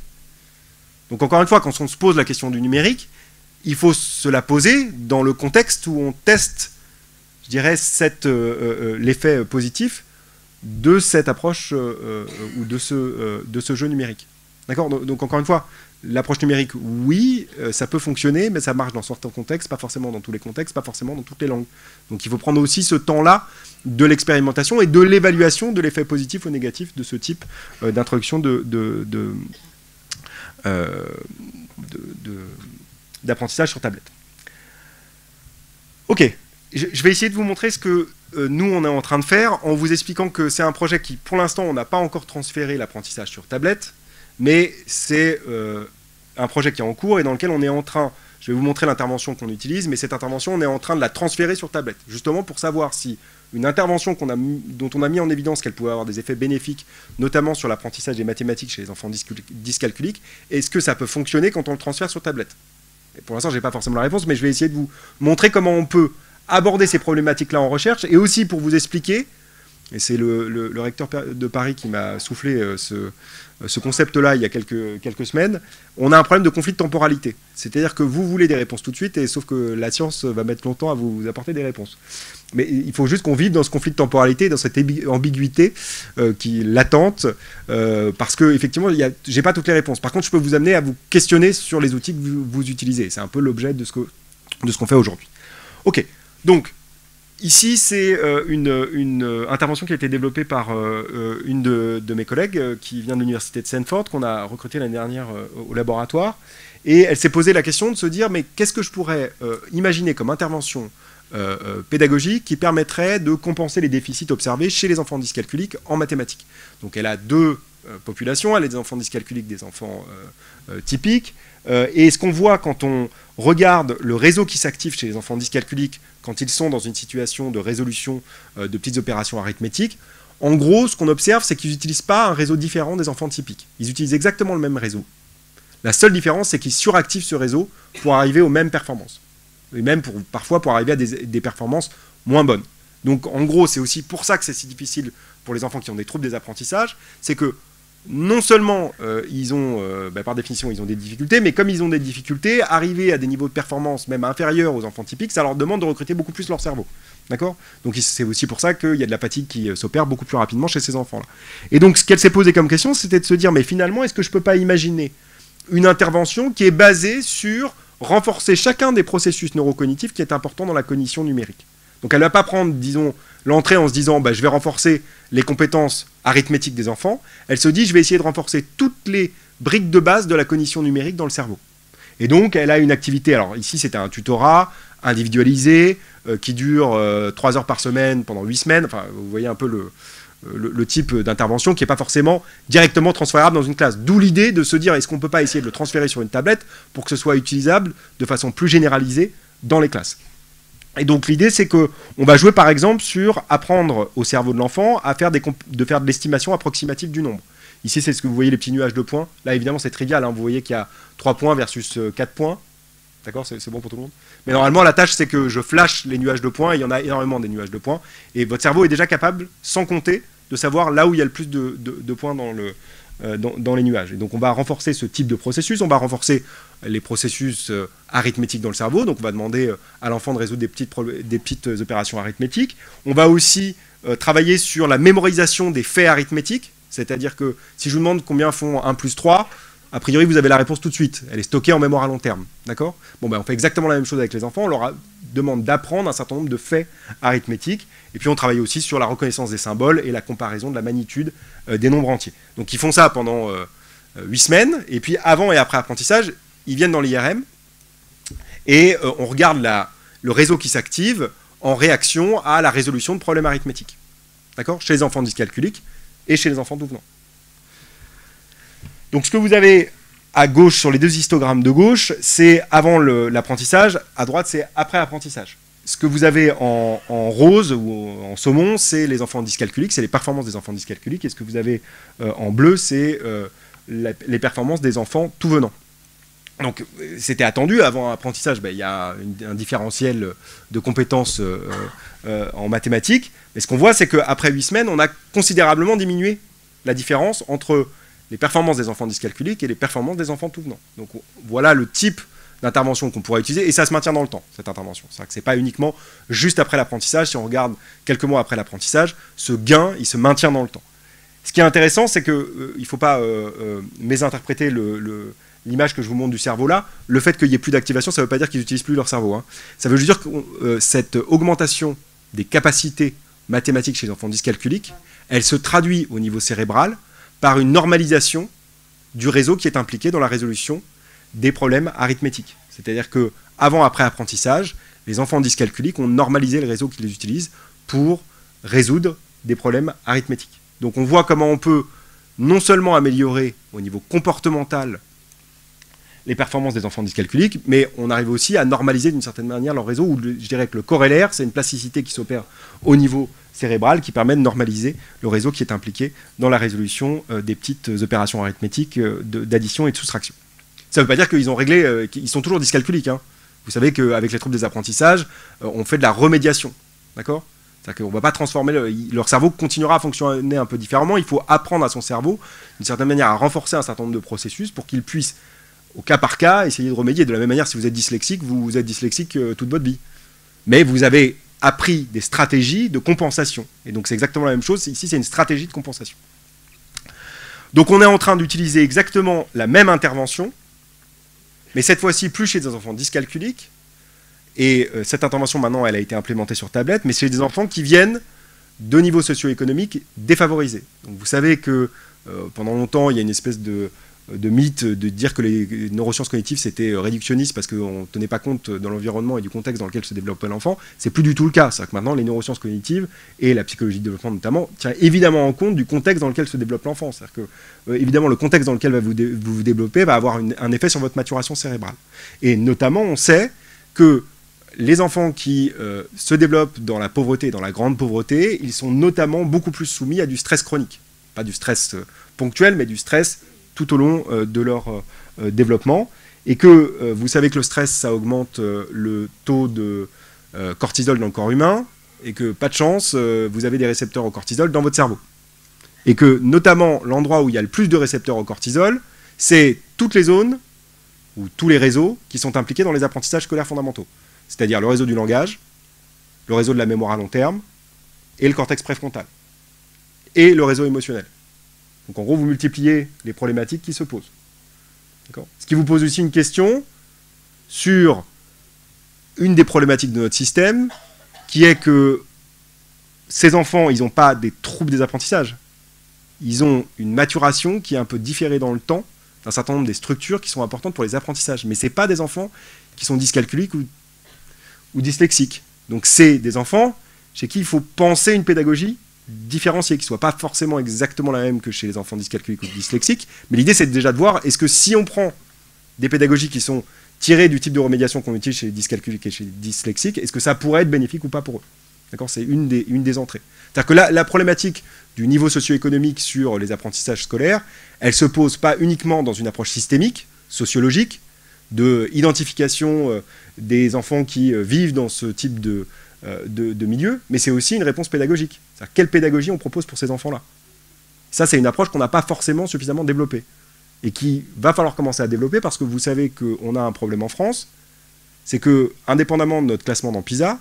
Donc encore une fois, quand on se pose la question du numérique, il faut se la poser dans le contexte où on teste, je dirais, l'effet positif de cette approche ou de ce jeu numérique. D'accord ? Donc encore une fois, l'approche numérique, oui, ça peut fonctionner, mais ça marche dans certains contextes, pas forcément dans tous les contextes, pas forcément dans toutes les langues. Donc il faut prendre aussi ce temps-là de l'expérimentation et de l'évaluation de l'effet positif ou négatif de ce type d'introduction d'apprentissage sur tablette. Ok, je vais essayer de vous montrer ce que nous, on est en train de faire, en vous expliquant que c'est un projet qui, pour l'instant, on n'a pas encore transféré l'apprentissage sur tablette, mais c'est un projet qui est en cours et dans lequel on est en train, je vais vous montrer l'intervention qu'on utilise, mais cette intervention, on est en train de la transférer sur tablette, justement pour savoir si une intervention dont on a mis en évidence qu'elle pouvait avoir des effets bénéfiques, notamment sur l'apprentissage des mathématiques chez les enfants dyscalculiques, est-ce que ça peut fonctionner quand on le transfère sur tablette ? Et pour l'instant, je n'ai pas forcément la réponse, mais je vais essayer de vous montrer comment on peut aborder ces problématiques-là en recherche, et aussi pour vous expliquer, et c'est le recteur de Paris qui m'a soufflé ce concept-là il y a quelques semaines, on a un problème de conflit de temporalité. C'est-à-dire que vous voulez des réponses tout de suite, et sauf que la science va mettre longtemps à vous apporter des réponses. Mais il faut juste qu'on vive dans ce conflit de temporalité, dans cette ambiguïté qui est latente, parce que effectivement, j'ai pas toutes les réponses. Par contre, je peux vous amener à vous questionner sur les outils que vous utilisez. C'est un peu l'objet de ce qu'on fait aujourd'hui. Ok, donc, ici, c'est une intervention qui a été développée par une de mes collègues qui vient de l'université de Stanford, qu'on a recrutée l'année dernière au laboratoire. Et elle s'est posé la question de se dire, mais qu'est-ce que je pourrais imaginer comme intervention pédagogique qui permettrait de compenser les déficits observés chez les enfants dyscalculiques en mathématiques. Donc elle a deux populations, elle a des enfants dyscalculiques, des enfants typiques. Et ce qu'on voit quand on regarde le réseau qui s'active chez les enfants dyscalculiques quand ils sont dans une situation de résolution de petites opérations arithmétiques, en gros, ce qu'on observe, c'est qu'ils n'utilisent pas un réseau différent des enfants typiques. Ils utilisent exactement le même réseau. La seule différence, c'est qu'ils suractivent ce réseau pour arriver aux mêmes performances. Et même parfois pour arriver à des performances moins bonnes. Donc en gros, c'est aussi pour ça que c'est si difficile pour les enfants qui ont des troubles des apprentissages, c'est que non seulement ils ont, par définition, ils ont des difficultés, mais comme ils ont des difficultés, arriver à des niveaux de performance même inférieurs aux enfants typiques, ça leur demande de recruter beaucoup plus leur cerveau. D'accord ? Donc c'est aussi pour ça qu'il y a de la fatigue qui s'opère beaucoup plus rapidement chez ces enfants-là. Et donc ce qu'elle s'est posé comme question, c'était de se dire, mais finalement, est-ce que je ne peux pas imaginer une intervention qui est basée sur renforcer chacun des processus neurocognitifs qui est important dans la cognition numérique. Donc elle ne va pas prendre, disons, l'entrée en se disant je vais renforcer les compétences arithmétiques des enfants. Elle se dit je vais essayer de renforcer toutes les briques de base de la cognition numérique dans le cerveau. Et donc elle a une activité, alors ici c'était un tutorat individualisé qui dure 3 heures par semaine pendant 8 semaines. Enfin, vous voyez un peu le type d'intervention qui n'est pas forcément directement transférable dans une classe. D'où l'idée de se dire est-ce qu'on ne peut pas essayer de le transférer sur une tablette pour que ce soit utilisable de façon plus généralisée dans les classes. Et donc l'idée c'est qu'on va jouer par exemple sur apprendre au cerveau de l'enfant à faire de l'estimation approximative du nombre. Ici c'est ce que vous voyez les petits nuages de points. Là évidemment c'est trivial, hein. Vous voyez qu'il y a 3 points versus 4 points. D'accord, c'est bon pour tout le monde. Mais normalement, la tâche, c'est que je flash les nuages de points, et il y en a énormément des nuages de points, et votre cerveau est déjà capable, sans compter, de savoir là où il y a le plus de points dans les nuages. Et donc on va renforcer ce type de processus, on va renforcer les processus arithmétiques dans le cerveau, donc on va demander à l'enfant de résoudre des petites opérations arithmétiques. On va aussi travailler sur la mémorisation des faits arithmétiques, c'est-à-dire que si je vous demande combien font 1 plus 3, a priori, vous avez la réponse tout de suite. Elle est stockée en mémoire à long terme. D'accord ? Bon, on fait exactement la même chose avec les enfants. On leur demande d'apprendre un certain nombre de faits arithmétiques. Et puis, on travaille aussi sur la reconnaissance des symboles et la comparaison de la magnitude des nombres entiers. Donc, ils font ça pendant 8 semaines. Et puis, avant et après apprentissage, ils viennent dans l'IRM. Et on regarde le réseau qui s'active en réaction à la résolution de problèmes arithmétiques. D'accord ? Chez les enfants dyscalculiques et chez les enfants tout venant. Donc ce que vous avez à gauche sur les deux histogrammes de gauche, c'est avant l'apprentissage, à droite c'est après apprentissage. Ce que vous avez en rose ou en saumon, c'est les enfants dyscalculiques, c'est les performances des enfants dyscalculiques, et ce que vous avez en bleu, c'est les performances des enfants tout venant. Donc c'était attendu, avant apprentissage, il y a un différentiel de compétences en mathématiques, mais ce qu'on voit c'est qu'après 8 semaines, on a considérablement diminué la différence entre les performances des enfants dyscalculiques et les performances des enfants tout venant. Donc voilà le type d'intervention qu'on pourrait utiliser, et ça se maintient dans le temps, cette intervention. C'est-à-dire que ce n'est pas uniquement juste après l'apprentissage, si on regarde quelques mois après l'apprentissage, ce gain, il se maintient dans le temps. Ce qui est intéressant, c'est qu'il ne faut pas mésinterpréter l'image que je vous montre du cerveau là. Le fait qu'il n'y ait plus d'activation, ça ne veut pas dire qu'ils n'utilisent plus leur cerveau. Hein. Ça veut juste dire que cette augmentation des capacités mathématiques chez les enfants dyscalculiques, elle se traduit au niveau cérébral par une normalisation du réseau qui est impliqué dans la résolution des problèmes arithmétiques. C'est-à-dire qu'avant, après apprentissage, les enfants dyscalculiques ont normalisé le réseau qu'ils utilisent pour résoudre des problèmes arithmétiques. Donc on voit comment on peut non seulement améliorer au niveau comportemental les performances des enfants dyscalculiques, mais on arrive aussi à normaliser d'une certaine manière leur réseau, où je dirais que le corrélaire, c'est une plasticité qui s'opère au niveau cérébral qui permet de normaliser le réseau qui est impliqué dans la résolution des petites opérations arithmétiques d'addition et de soustraction. Ça ne veut pas dire qu'ils ont réglé, qu'ils sont toujours dyscalculiques. Hein. Vous savez qu'avec les troubles des apprentissages, on fait de la remédiation. D'accord ? C'est-à-dire qu'on ne va pas transformer, leur cerveau continuera à fonctionner un peu différemment. Il faut apprendre à son cerveau, d'une certaine manière, à renforcer un certain nombre de processus pour qu'il puisse, au cas par cas, essayer de remédier. De la même manière, si vous êtes dyslexique, vous êtes dyslexique toute votre vie. Mais vous avez appris des stratégies de compensation. Et donc c'est exactement la même chose. Ici, c'est une stratégie de compensation. Donc on est en train d'utiliser exactement la même intervention, mais cette fois-ci plus chez des enfants dyscalculiques, Et cette intervention, maintenant, elle a été implémentée sur tablette, mais c'est des enfants qui viennent de niveaux socio-économiques défavorisés. Donc vous savez que pendant longtemps, il y a une espèce de mythe de dire que les neurosciences cognitives c'était réductionniste parce qu'on ne tenait pas compte de l'environnement et du contexte dans lequel se développait l'enfant. C'est plus du tout le cas. C'est-à-dire que maintenant, les neurosciences cognitives et la psychologie de développement notamment tiennent évidemment en compte du contexte dans lequel se développe l'enfant. C'est-à-dire que, évidemment, le contexte dans lequel vous vous développez va avoir un effet sur votre maturation cérébrale. Et notamment, on sait que les enfants qui se développent dans la pauvreté, dans la grande pauvreté, ils sont notamment beaucoup plus soumis à du stress chronique. Pas du stress ponctuel, mais du stress tout au long de leur développement. Et que vous savez que le stress, ça augmente le taux de cortisol dans le corps humain, et que, pas de chance, vous avez des récepteurs au cortisol dans votre cerveau. Et que, notamment, l'endroit où il y a le plus de récepteurs au cortisol, c'est toutes les zones, ou tous les réseaux, qui sont impliqués dans les apprentissages scolaires fondamentaux. C'est-à-dire le réseau du langage, le réseau de la mémoire à long terme, et le cortex préfrontal, et le réseau émotionnel. Donc en gros, vous multipliez les problématiques qui se posent. Ce qui vous pose aussi une question sur une des problématiques de notre système, qui est que ces enfants, ils n'ont pas des troubles des apprentissages. Ils ont une maturation qui est un peu différée dans le temps d'un certain nombre des structures qui sont importantes pour les apprentissages. Mais ce n'est pas des enfants qui sont dyscalculiques ou dyslexiques. Donc c'est des enfants chez qui il faut penser une pédagogie différenciée, qui ne soit pas forcément exactement la même que chez les enfants dyscalculiques ou dyslexiques. Mais l'idée, c'est déjà de voir, est-ce que si on prend des pédagogies qui sont tirées du type de remédiation qu'on utilise chez les dyscalculiques et chez les dyslexiques, est-ce que ça pourrait être bénéfique ou pas pour eux? D'accord, c'est une des entrées. C'est-à-dire que la problématique du niveau socio-économique sur les apprentissages scolaires, elle ne se pose pas uniquement dans une approche systémique, sociologique, de identification des enfants qui vivent dans ce type de milieu, mais c'est aussi une réponse pédagogique. C'est-à-dire quelle pédagogie on propose pour ces enfants-là. Ça, c'est une approche qu'on n'a pas forcément suffisamment développée, et qui va falloir commencer à développer, parce que vous savez qu'on a un problème en France, c'est que, indépendamment de notre classement dans PISA,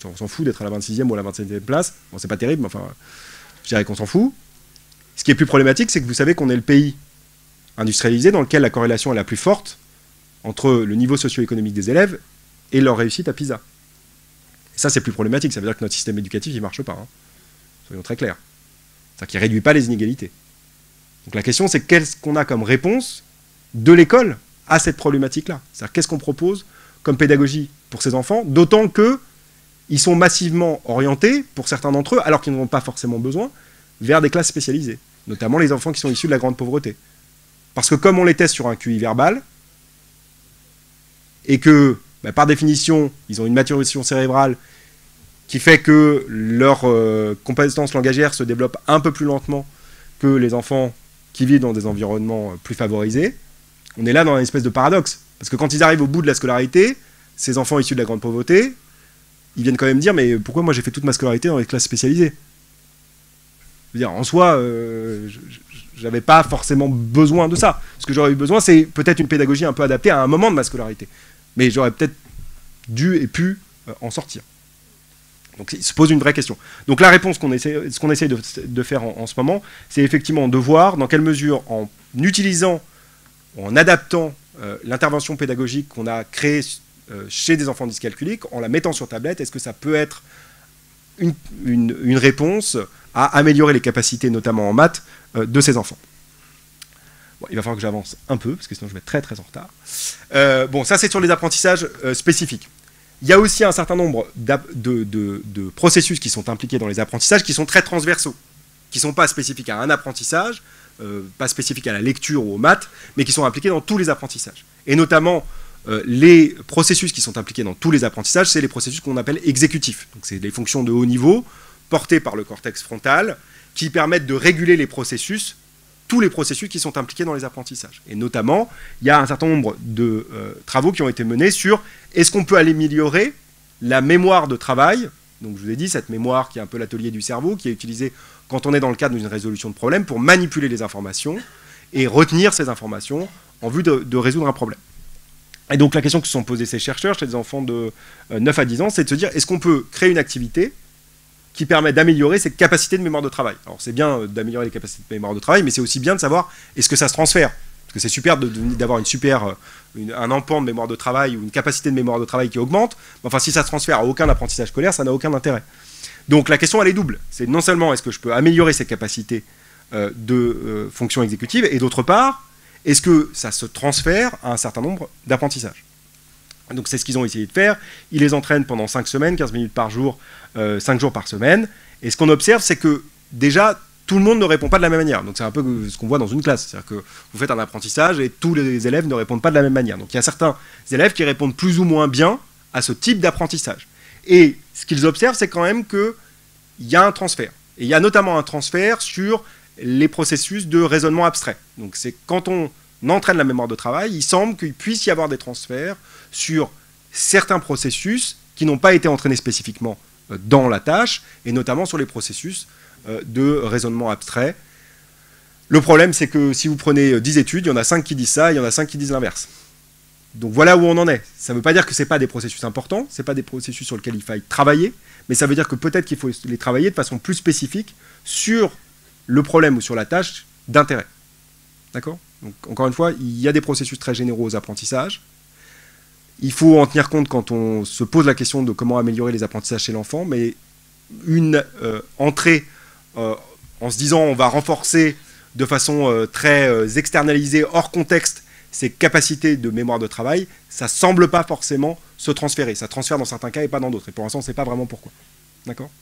on s'en fout d'être à la 26e ou à la 27e place, bon, c'est pas terrible, mais enfin, je dirais qu'on s'en fout. Ce qui est plus problématique, c'est que vous savez qu'on est le pays industrialisé dans lequel la corrélation est la plus forte entre le niveau socio-économique des élèves et leur réussite à PISA. Et ça, c'est plus problématique. Ça veut dire que notre système éducatif, il ne marche pas. Hein. Soyons très clairs. C'est-à-dire qu'il ne réduit pas les inégalités. Donc la question, c'est qu'est-ce qu'on a comme réponse de l'école à cette problématique-là. C'est-à-dire qu'est-ce qu'on propose comme pédagogie pour ces enfants, d'autant qu'ils sont massivement orientés, pour certains d'entre eux, alors qu'ils n'en ont pas forcément besoin, vers des classes spécialisées, notamment les enfants qui sont issus de la grande pauvreté. Parce que comme on les teste sur un QI verbal, et que, par définition, ils ont une maturation cérébrale qui fait que leurs compétences langagières se développent un peu plus lentement que les enfants qui vivent dans des environnements plus favorisés, on est là dans une espèce de paradoxe. Parce que quand ils arrivent au bout de la scolarité, ces enfants issus de la grande pauvreté, ils viennent quand même dire « mais pourquoi moi j'ai fait toute ma scolarité dans les classes spécialisées ?» Je veux dire, en soi, j'avais pas forcément besoin de ça. Ce que j'aurais eu besoin, c'est peut-être une pédagogie un peu adaptée à un moment de ma scolarité. Mais j'aurais peut-être dû et pu en sortir. Donc il se pose une vraie question. Donc la réponse ce qu'on essaie de faire en ce moment, c'est effectivement de voir dans quelle mesure, en utilisant, en adaptant l'intervention pédagogique qu'on a créée chez des enfants dyscalculiques, en la mettant sur tablette, est-ce que ça peut être une réponse à améliorer les capacités, notamment en maths, de ces enfants. Bon, il va falloir que j'avance un peu, parce que sinon je vais être très très en retard. Bon, ça c'est sur les apprentissages spécifiques. Il y a aussi un certain nombre de processus qui sont impliqués dans les apprentissages qui sont très transversaux, qui ne sont pas spécifiques à un apprentissage, pas spécifiques à la lecture ou aux maths, mais qui sont impliqués dans tous les apprentissages. Et notamment, les processus qui sont impliqués dans tous les apprentissages, c'est les processus qu'on appelle exécutifs. Donc c'est les fonctions de haut niveau, portées par le cortex frontal, qui permettent de réguler les processus, tous les processus qui sont impliqués dans les apprentissages. Et notamment, il y a un certain nombre de travaux qui ont été menés sur est-ce qu'on peut améliorer la mémoire de travail. Donc je vous ai dit, cette mémoire qui est un peu l'atelier du cerveau, qui est utilisée quand on est dans le cadre d'une résolution de problème pour manipuler les informations et retenir ces informations en vue de résoudre un problème. Et donc la question que se sont posées ces chercheurs chez des enfants de 9 à 10 ans, c'est de se dire est-ce qu'on peut créer une activité qui permet d'améliorer ces capacités de mémoire de travail. Alors c'est bien d'améliorer les capacités de mémoire de travail, mais c'est aussi bien de savoir est-ce que ça se transfère. Parce que c'est super d'avoir un empan de mémoire de travail ou une capacité de mémoire de travail qui augmente, mais enfin si ça se transfère à aucun apprentissage scolaire, ça n'a aucun intérêt. Donc la question elle est double, c'est non seulement est-ce que je peux améliorer ces capacités de fonction exécutive, et d'autre part, est-ce que ça se transfère à un certain nombre d'apprentissages. Donc c'est ce qu'ils ont essayé de faire, ils les entraînent pendant 5 semaines, 15 minutes par jour, 5 jours par semaine, et ce qu'on observe c'est que déjà tout le monde ne répond pas de la même manière. Donc c'est un peu ce qu'on voit dans une classe. C'est-à-dire que vous faites un apprentissage et tous les élèves ne répondent pas de la même manière. Donc il y a certains élèves qui répondent plus ou moins bien à ce type d'apprentissage. Et ce qu'ils observent, c'est quand même qu'il y a un transfert. Et il y a notamment un transfert sur les processus de raisonnement abstrait. Donc c'est quand on entraîne la mémoire de travail, il semble qu'il puisse y avoir des transferts sur certains processus qui n'ont pas été entraînés spécifiquement dans la tâche, et notamment sur les processus de raisonnement abstrait. Le problème, c'est que si vous prenez 10 études, il y en a 5 qui disent ça, il y en a 5 qui disent l'inverse. Donc voilà où on en est. Ça ne veut pas dire que ce n'est pas des processus importants, ce n'est pas des processus sur lesquels il faille travailler, mais ça veut dire que peut-être qu'il faut les travailler de façon plus spécifique sur le problème ou sur la tâche d'intérêt. D'accord ? Donc encore une fois, il y a des processus très généraux aux apprentissages. Il faut en tenir compte quand on se pose la question de comment améliorer les apprentissages chez l'enfant, mais une entrée en se disant on va renforcer de façon très externalisée, hors contexte, ces capacités de mémoire de travail, ça ne semble pas forcément se transférer. Ça transfère dans certains cas et pas dans d'autres. Et pour l'instant, on ne sait pas vraiment pourquoi. D'accord ?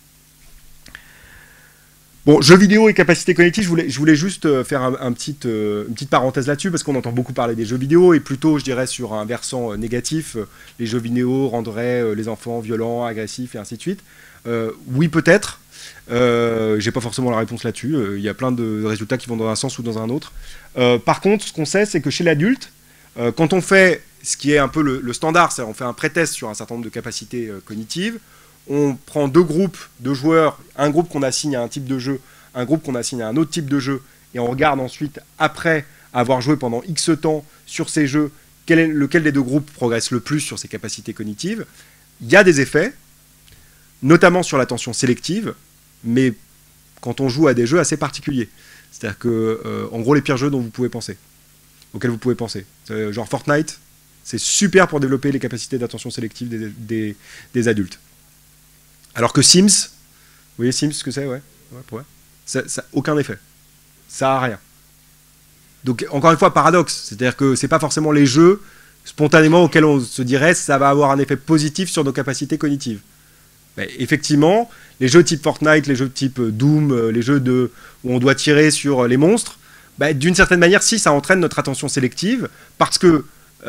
Bon, jeux vidéo et capacités cognitives, je voulais juste faire une petite parenthèse là-dessus, parce qu'on entend beaucoup parler des jeux vidéo, et plutôt, je dirais, sur un versant négatif, les jeux vidéo rendraient les enfants violents, agressifs, et ainsi de suite. Oui, peut-être. J'ai pas forcément la réponse là-dessus. Il y a plein de résultats qui vont dans un sens ou dans un autre. Par contre, ce qu'on sait, c'est que chez l'adulte, quand on fait ce qui est un peu le standard, c'est-à-dire on fait un pré-test sur un certain nombre de capacités cognitives, on prend 2 groupes de joueurs, un groupe qu'on assigne à un type de jeu, un groupe qu'on assigne à un autre type de jeu, et on regarde ensuite, après avoir joué pendant X temps sur ces jeux, lequel des 2 groupes progresse le plus sur ses capacités cognitives. Il y a des effets, notamment sur l'attention sélective, mais quand on joue à des jeux assez particuliers. C'est-à-dire que, en gros, les pires jeux auxquels vous pouvez penser. Genre Fortnite, c'est super pour développer les capacités d'attention sélective des adultes. Alors que Sims, vous voyez Sims, ce que c'est, ouais, ça aucun effet. Ça a rien. Donc, encore une fois, paradoxe. C'est-à-dire que c'est pas forcément les jeux, spontanément, auxquels on se dirait ça va avoir un effet positif sur nos capacités cognitives. Mais effectivement, les jeux type Fortnite, les jeux type Doom, les jeux où on doit tirer sur les monstres, d'une certaine manière, si, ça entraîne notre attention sélective, parce que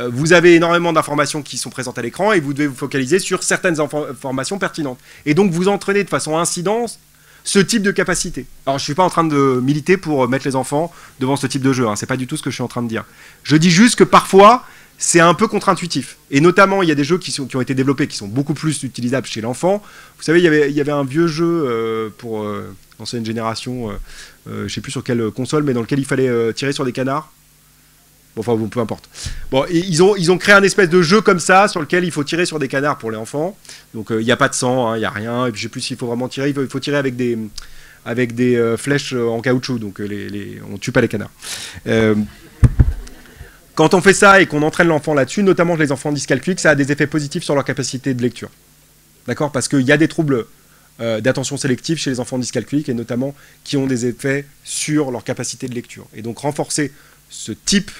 vous avez énormément d'informations qui sont présentes à l'écran et vous devez vous focaliser sur certaines informations pertinentes. Et donc, vous entraînez de façon incidente ce type de capacité. Alors, je ne suis pas en train de militer pour mettre les enfants devant ce type de jeu, hein, c'est pas du tout ce que je suis en train de dire. Je dis juste que parfois, c'est un peu contre-intuitif. Et notamment, il y a des jeux qui ont été développés, qui sont beaucoup plus utilisables chez l'enfant. Vous savez, il y avait un vieux jeu pour l'ancienne génération, je ne sais plus sur quelle console, mais dans lequel il fallait tirer sur des canards. Bon, enfin, bon, peu importe. Bon, ils ont créé un espèce de jeu comme ça, sur lequel il faut tirer sur des canards pour les enfants. Donc, il n'y a pas de sang, il n'y a rien. Et puis, je ne sais plus s'il faut vraiment tirer. Il faut tirer avec des flèches en caoutchouc. Donc, on ne tue pas les canards. Quand on fait ça et qu'on entraîne l'enfant là-dessus, notamment les enfants dyscalculiques, ça a des effets positifs sur leur capacité de lecture. D'accord ? Parce qu'il y a des troubles d'attention sélective chez les enfants dyscalculiques, et notamment qui ont des effets sur leur capacité de lecture. Et donc, renforcer ce type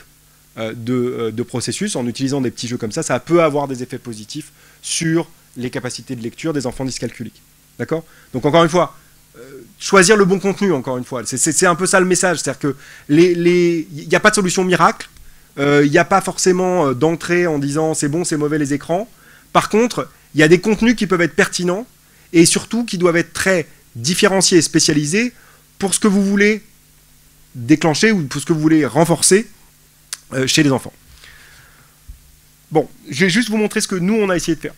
de processus en utilisant des petits jeux comme ça peut avoir des effets positifs sur les capacités de lecture des enfants dyscalculiques. D'accord ? Donc encore une fois, choisir le bon contenu, encore une fois, c'est un peu ça le message, c'est-à-dire que il n'y a pas de solution miracle, il n'y a pas forcément d'entrée en disant c'est bon, c'est mauvais les écrans. Par contre, il y a des contenus qui peuvent être pertinents et surtout qui doivent être très différenciés et spécialisés pour ce que vous voulez déclencher ou pour ce que vous voulez renforcer chez les enfants. Bon, je vais juste vous montrer ce que nous, on a essayé de faire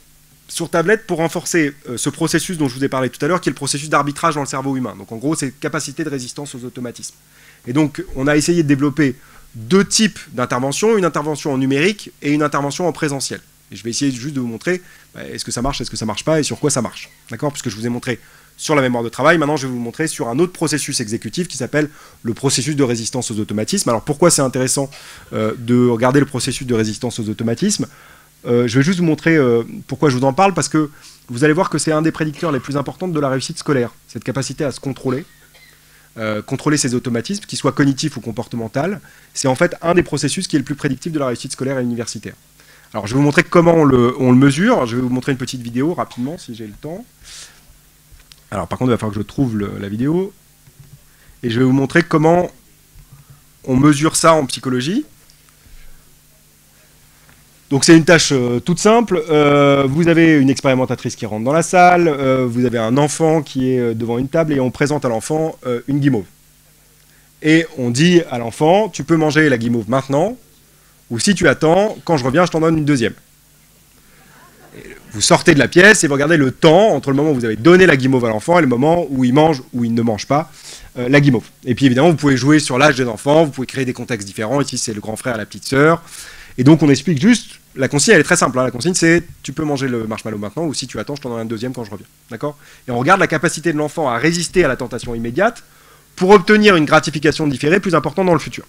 sur tablette pour renforcer ce processus dont je vous ai parlé tout à l'heure, qui est le processus d'arbitrage dans le cerveau humain. Donc en gros, c'est capacité de résistance aux automatismes. Et donc, on a essayé de développer 2 types d'interventions, une intervention en numérique et une intervention en présentiel. Et je vais essayer juste de vous montrer est-ce que ça marche pas et sur quoi ça marche. D'accord ? Puisque je vous ai montré sur la mémoire de travail. Maintenant, je vais vous montrer sur un autre processus exécutif qui s'appelle le processus de résistance aux automatismes. Alors, pourquoi c'est intéressant de regarder le processus de résistance aux automatismes? Je vais juste vous montrer pourquoi je vous en parle, parce que vous allez voir que c'est un des prédicteurs les plus importants de la réussite scolaire, cette capacité à se contrôler, contrôler ses automatismes, qu'ils soient cognitifs ou comportementaux. C'est en fait un des processus qui est le plus prédictif de la réussite scolaire et universitaire. Alors, je vais vous montrer comment on le mesure. Je vais vous montrer une petite vidéo rapidement, si j'ai le temps. Alors, par contre, il va falloir que je trouve la vidéo. Et je vais vous montrer comment on mesure ça en psychologie. Donc, c'est une tâche toute simple. Vous avez une expérimentatrice qui rentre dans la salle. Vous avez un enfant qui est devant une table et on présente à l'enfant une guimauve. Et on dit à l'enfant, tu peux manger la guimauve maintenant, ou si tu attends, quand je reviens, je t'en donne une deuxième. Vous sortez de la pièce et vous regardez le temps entre le moment où vous avez donné la guimauve à l'enfant et le moment où il mange ou il ne mange pas la guimauve. Et puis évidemment, vous pouvez jouer sur l'âge des enfants, vous pouvez créer des contextes différents. Ici, c'est le grand frère et la petite sœur. Et donc, on explique juste, la consigne, elle est très simple. Hein. La consigne, c'est tu peux manger le marshmallow maintenant ou si tu attends, je t'en donne un deuxième quand je reviens. D'accord ? Et on regarde la capacité de l'enfant à résister à la tentation immédiate pour obtenir une gratification différée plus importante dans le futur.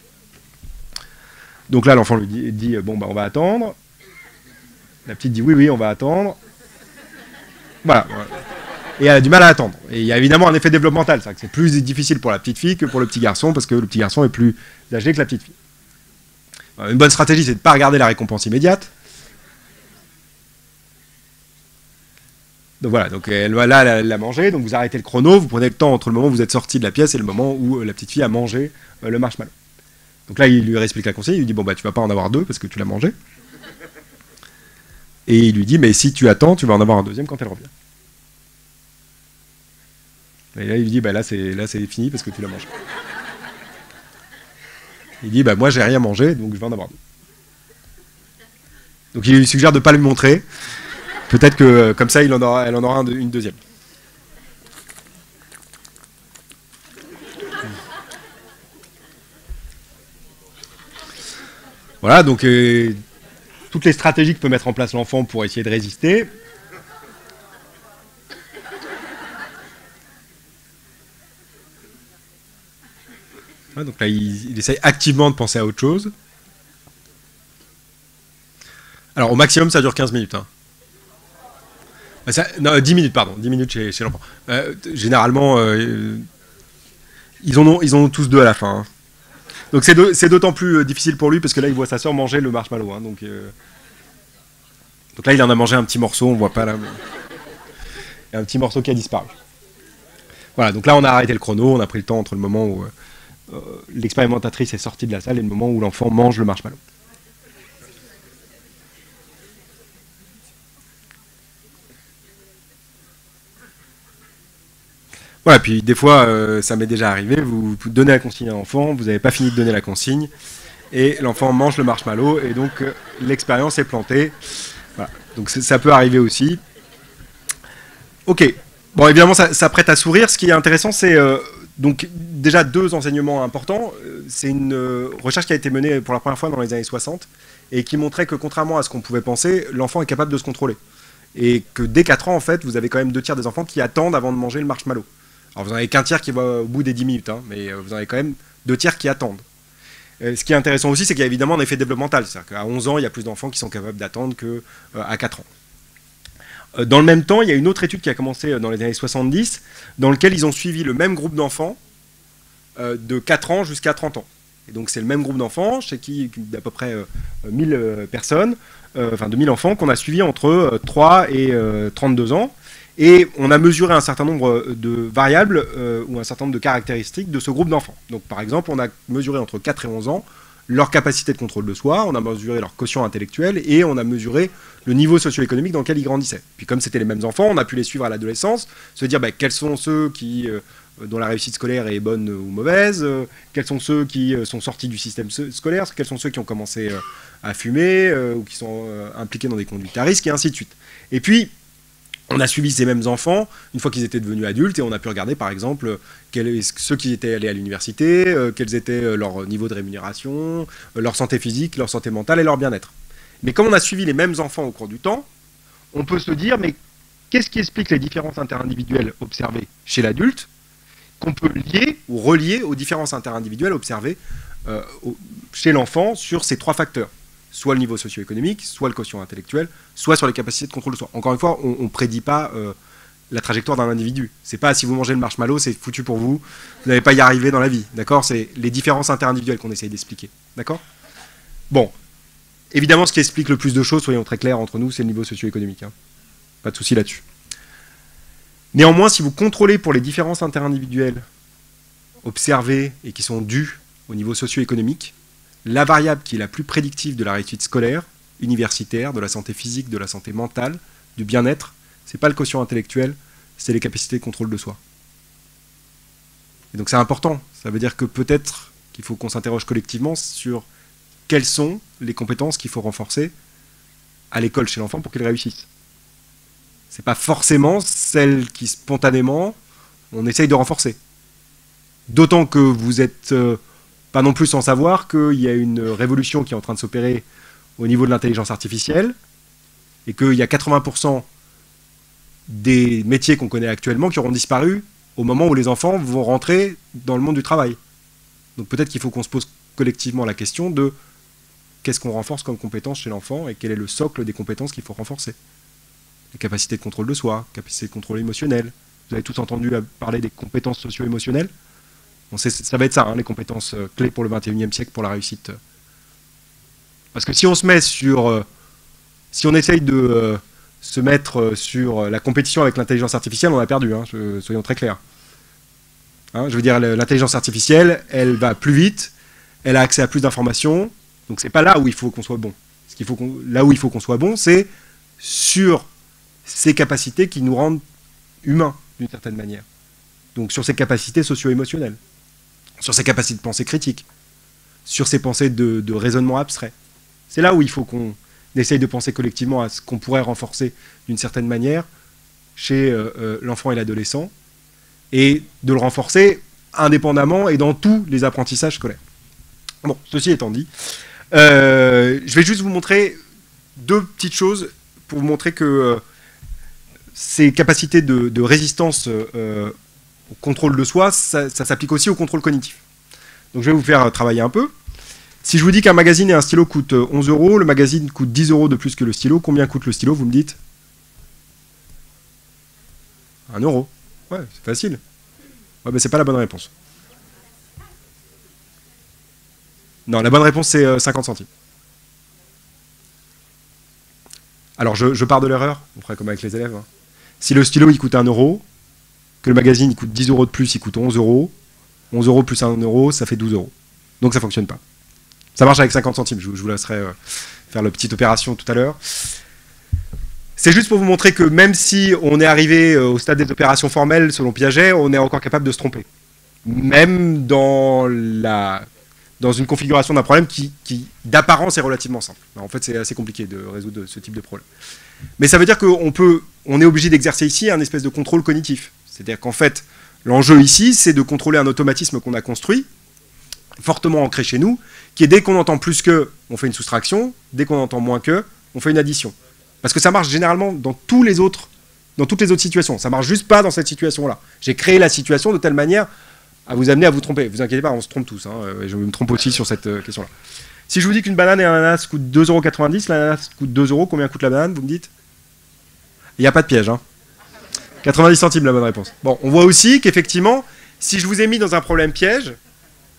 Donc là, l'enfant lui dit bon, bah, on va attendre. La petite dit oui, on va attendre. Voilà. Et elle a du mal à attendre. Et il y a évidemment un effet développemental. C'est-à-dire que c'est plus difficile pour la petite fille que pour le petit garçon, parce que le petit garçon est plus âgé que la petite fille. Une bonne stratégie, c'est de ne pas regarder la récompense immédiate. Donc voilà, donc elle l'a mangé, donc vous arrêtez le chrono, vous prenez le temps entre le moment où vous êtes sorti de la pièce et le moment où la petite fille a mangé le marshmallow. Donc là, il lui réexplique la consigne, il lui dit bon bah tu vas pas en avoir deux parce que tu l'as mangé. Et il lui dit mais si tu attends, tu vas en avoir un deuxième quand elle revient. Et là il lui dit bah là c'est fini parce que tu l'as mangé. Il dit bah moi j'ai rien mangé donc je vais en avoir deux. Donc il lui suggère de ne pas lui montrer. Peut-être que comme ça elle en aura une deuxième. Voilà, donc toutes les stratégies que peut mettre en place l'enfant pour essayer de résister. Ouais, donc là, il essaye activement de penser à autre chose. Alors, au maximum, ça dure 15 minutes. Hein. Non, 10 minutes, pardon. 10 minutes chez l'enfant. Généralement, ils en ont tous deux à la fin. Hein. Donc c'est d'autant plus difficile pour lui parce que là il voit sa sœur manger le marshmallow. Hein, donc là il en a mangé un petit morceau, on voit pas là. Mais... il y a un petit morceau qui a disparu. Voilà, donc là on a arrêté le chrono, on a pris le temps entre le moment où l'expérimentatrice est sortie de la salle et le moment où l'enfant mange le marshmallow. Voilà, puis des fois, ça m'est déjà arrivé, vous donnez la consigne à l'enfant, vous n'avez pas fini de donner la consigne, et l'enfant mange le marshmallow, et donc l'expérience est plantée. Voilà, donc ça peut arriver aussi. Ok, bon évidemment ça prête à sourire, ce qui est intéressant c'est donc déjà deux enseignements importants. C'est une recherche qui a été menée pour la première fois dans les années 60, et qui montrait que contrairement à ce qu'on pouvait penser, l'enfant est capable de se contrôler. Et que dès 4 ans, en fait, vous avez quand même 2 tiers des enfants qui attendent avant de manger le marshmallow. Alors vous n'en avez qu'un tiers qui va au bout des 10 minutes, hein, mais vous en avez quand même 2 tiers qui attendent. Ce qui est intéressant aussi, c'est qu'il y a évidemment un effet développemental. C'est-à-dire qu'à 11 ans, il y a plus d'enfants qui sont capables d'attendre qu'à 4 ans. Dans le même temps, il y a une autre étude qui a commencé dans les années 70, dans laquelle ils ont suivi le même groupe d'enfants de 4 ans jusqu'à 30 ans. Et donc c'est le même groupe d'enfants, chez qui d'à peu près 1000 personnes, enfin 2000 enfants, qu'on a suivis entre 3 et 32 ans. Et on a mesuré un certain nombre de variables ou un certain nombre de caractéristiques de ce groupe d'enfants. Donc par exemple, on a mesuré entre 4 et 11 ans leur capacité de contrôle de soi, on a mesuré leur quotient intellectuel et on a mesuré le niveau socio-économique dans lequel ils grandissaient. Puis comme c'était les mêmes enfants, on a pu les suivre à l'adolescence, se dire quels sont ceux dont la réussite scolaire est bonne ou mauvaise, quels sont ceux qui sont sortis du système scolaire, quels sont ceux qui ont commencé à fumer ou qui sont impliqués dans des conduites à risque, et ainsi de suite. Et puis, on a suivi ces mêmes enfants une fois qu'ils étaient devenus adultes et on a pu regarder par exemple ceux qui étaient allés à l'université, quels étaient leur niveau de rémunération, leur santé physique, leur santé mentale et leur bien-être. Mais comme on a suivi les mêmes enfants au cours du temps, on peut se dire mais qu'est-ce qui explique les différences interindividuelles observées chez l'adulte, qu'on peut lier ou relier aux différences interindividuelles observées chez l'enfant sur ces 3 facteurs. Soit le niveau socio-économique, soit le quotient intellectuel, soit sur les capacités de contrôle de soi. Encore une fois, on ne prédit pas la trajectoire d'un individu. C'est pas si vous mangez le marshmallow, c'est foutu pour vous, vous n'allez pas y arriver dans la vie. D'accord? C'est les différences interindividuelles qu'on essaye d'expliquer. D'accord? Bon. Évidemment, ce qui explique le plus de choses, soyons très clairs entre nous, c'est le niveau socio-économique. Hein. Pas de souci là-dessus. Néanmoins, si vous contrôlez pour les différences interindividuelles observées et qui sont dues au niveau socio-économique, la variable qui est la plus prédictive de la réussite scolaire, universitaire, de la santé physique, de la santé mentale, du bien-être, c'est pas le quotient intellectuel, c'est les capacités de contrôle de soi. Et donc c'est important. Ça veut dire que peut-être qu'il faut qu'on s'interroge collectivement sur quelles sont les compétences qu'il faut renforcer à l'école chez l'enfant pour qu'il réussisse. C'est pas forcément celles qui spontanément on essaye de renforcer. D'autant que vous êtes pas non plus sans savoir qu'il y a une révolution qui est en train de s'opérer au niveau de l'intelligence artificielle et qu'il y a 80% des métiers qu'on connaît actuellement qui auront disparu au moment où les enfants vont rentrer dans le monde du travail. Donc peut-être qu'il faut qu'on se pose collectivement la question de qu'est-ce qu'on renforce comme compétence chez l'enfant et quel est le socle des compétences qu'il faut renforcer. Les capacités de contrôle de soi, capacités de contrôle émotionnel. Vous avez tous entendu parler des compétences socio-émotionnelles. Bon, ça va être ça, hein, les compétences clés pour le 21e siècle, pour la réussite. Parce que si on se met sur... si on essaye de se mettre sur la compétition avec l'intelligence artificielle, on a perdu, hein, soyons très clairs. Hein, je veux dire, l'intelligence artificielle, elle va plus vite, elle a accès à plus d'informations, donc c'est pas là où il faut qu'on soit bon. Là où il faut qu'on soit bon, c'est sur ces capacités qui nous rendent humains, d'une certaine manière. Donc sur ces capacités socio-émotionnelles, sur ces capacités de pensée critique, sur ces pensées de raisonnement abstrait. C'est là où il faut qu'on essaye de penser collectivement à ce qu'on pourrait renforcer d'une certaine manière chez l'enfant et l'adolescent, et de le renforcer indépendamment et dans tous les apprentissages scolaires. Bon, ceci étant dit, je vais juste vous montrer 2 petites choses pour vous montrer que ces capacités de résistance au contrôle de soi, ça s'applique aussi au contrôle cognitif. Donc je vais vous faire travailler un peu. Si je vous dis qu'un magazine et un stylo coûtent 11 €, le magazine coûte 10 € de plus que le stylo, combien coûte le stylo, vous me dites? 1 €. Ouais, c'est facile. Ouais, mais c'est pas la bonne réponse. Non, la bonne réponse c'est 50 centimes. Alors je pars de l'erreur, on fera comme avec les élèves. Hein. Si le stylo il coûte 1 €, que le magazine il coûte 10 € de plus, il coûte 11 €, 11 € plus 1 €, ça fait 12 €. Donc ça fonctionne pas. Ça marche avec 50 centimes, je vous laisserai faire la petite opération tout à l'heure. C'est juste pour vous montrer que même si on est arrivé au stade des opérations formelles selon Piaget, on est encore capable de se tromper. Même dans une configuration d'un problème qui d'apparence est relativement simple. En fait, c'est assez compliqué de résoudre ce type de problème. Mais ça veut dire qu'on est obligé d'exercer ici un espèce de contrôle cognitif. C'est-à-dire qu'en fait, l'enjeu ici, c'est de contrôler un automatisme qu'on a construit, fortement ancré chez nous, qui est dès qu'on entend plus que, on fait une soustraction, dès qu'on entend moins que, on fait une addition. Parce que ça marche généralement dans toutes les autres situations. Ça marche juste pas dans cette situation-là. J'ai créé la situation de telle manière à vous amener à vous tromper. Vous inquiétez pas, on se trompe tous. Hein, je me trompe aussi sur cette question-là. Si je vous dis qu'une banane et un ananas coûtent 2,90 €, l'ananas coûte 2 €, combien coûte la banane, vous me dites? Il n'y a pas de piège. Hein. 90 centimes, la bonne réponse. Bon, on voit aussi qu'effectivement, si je vous ai mis dans un problème piège,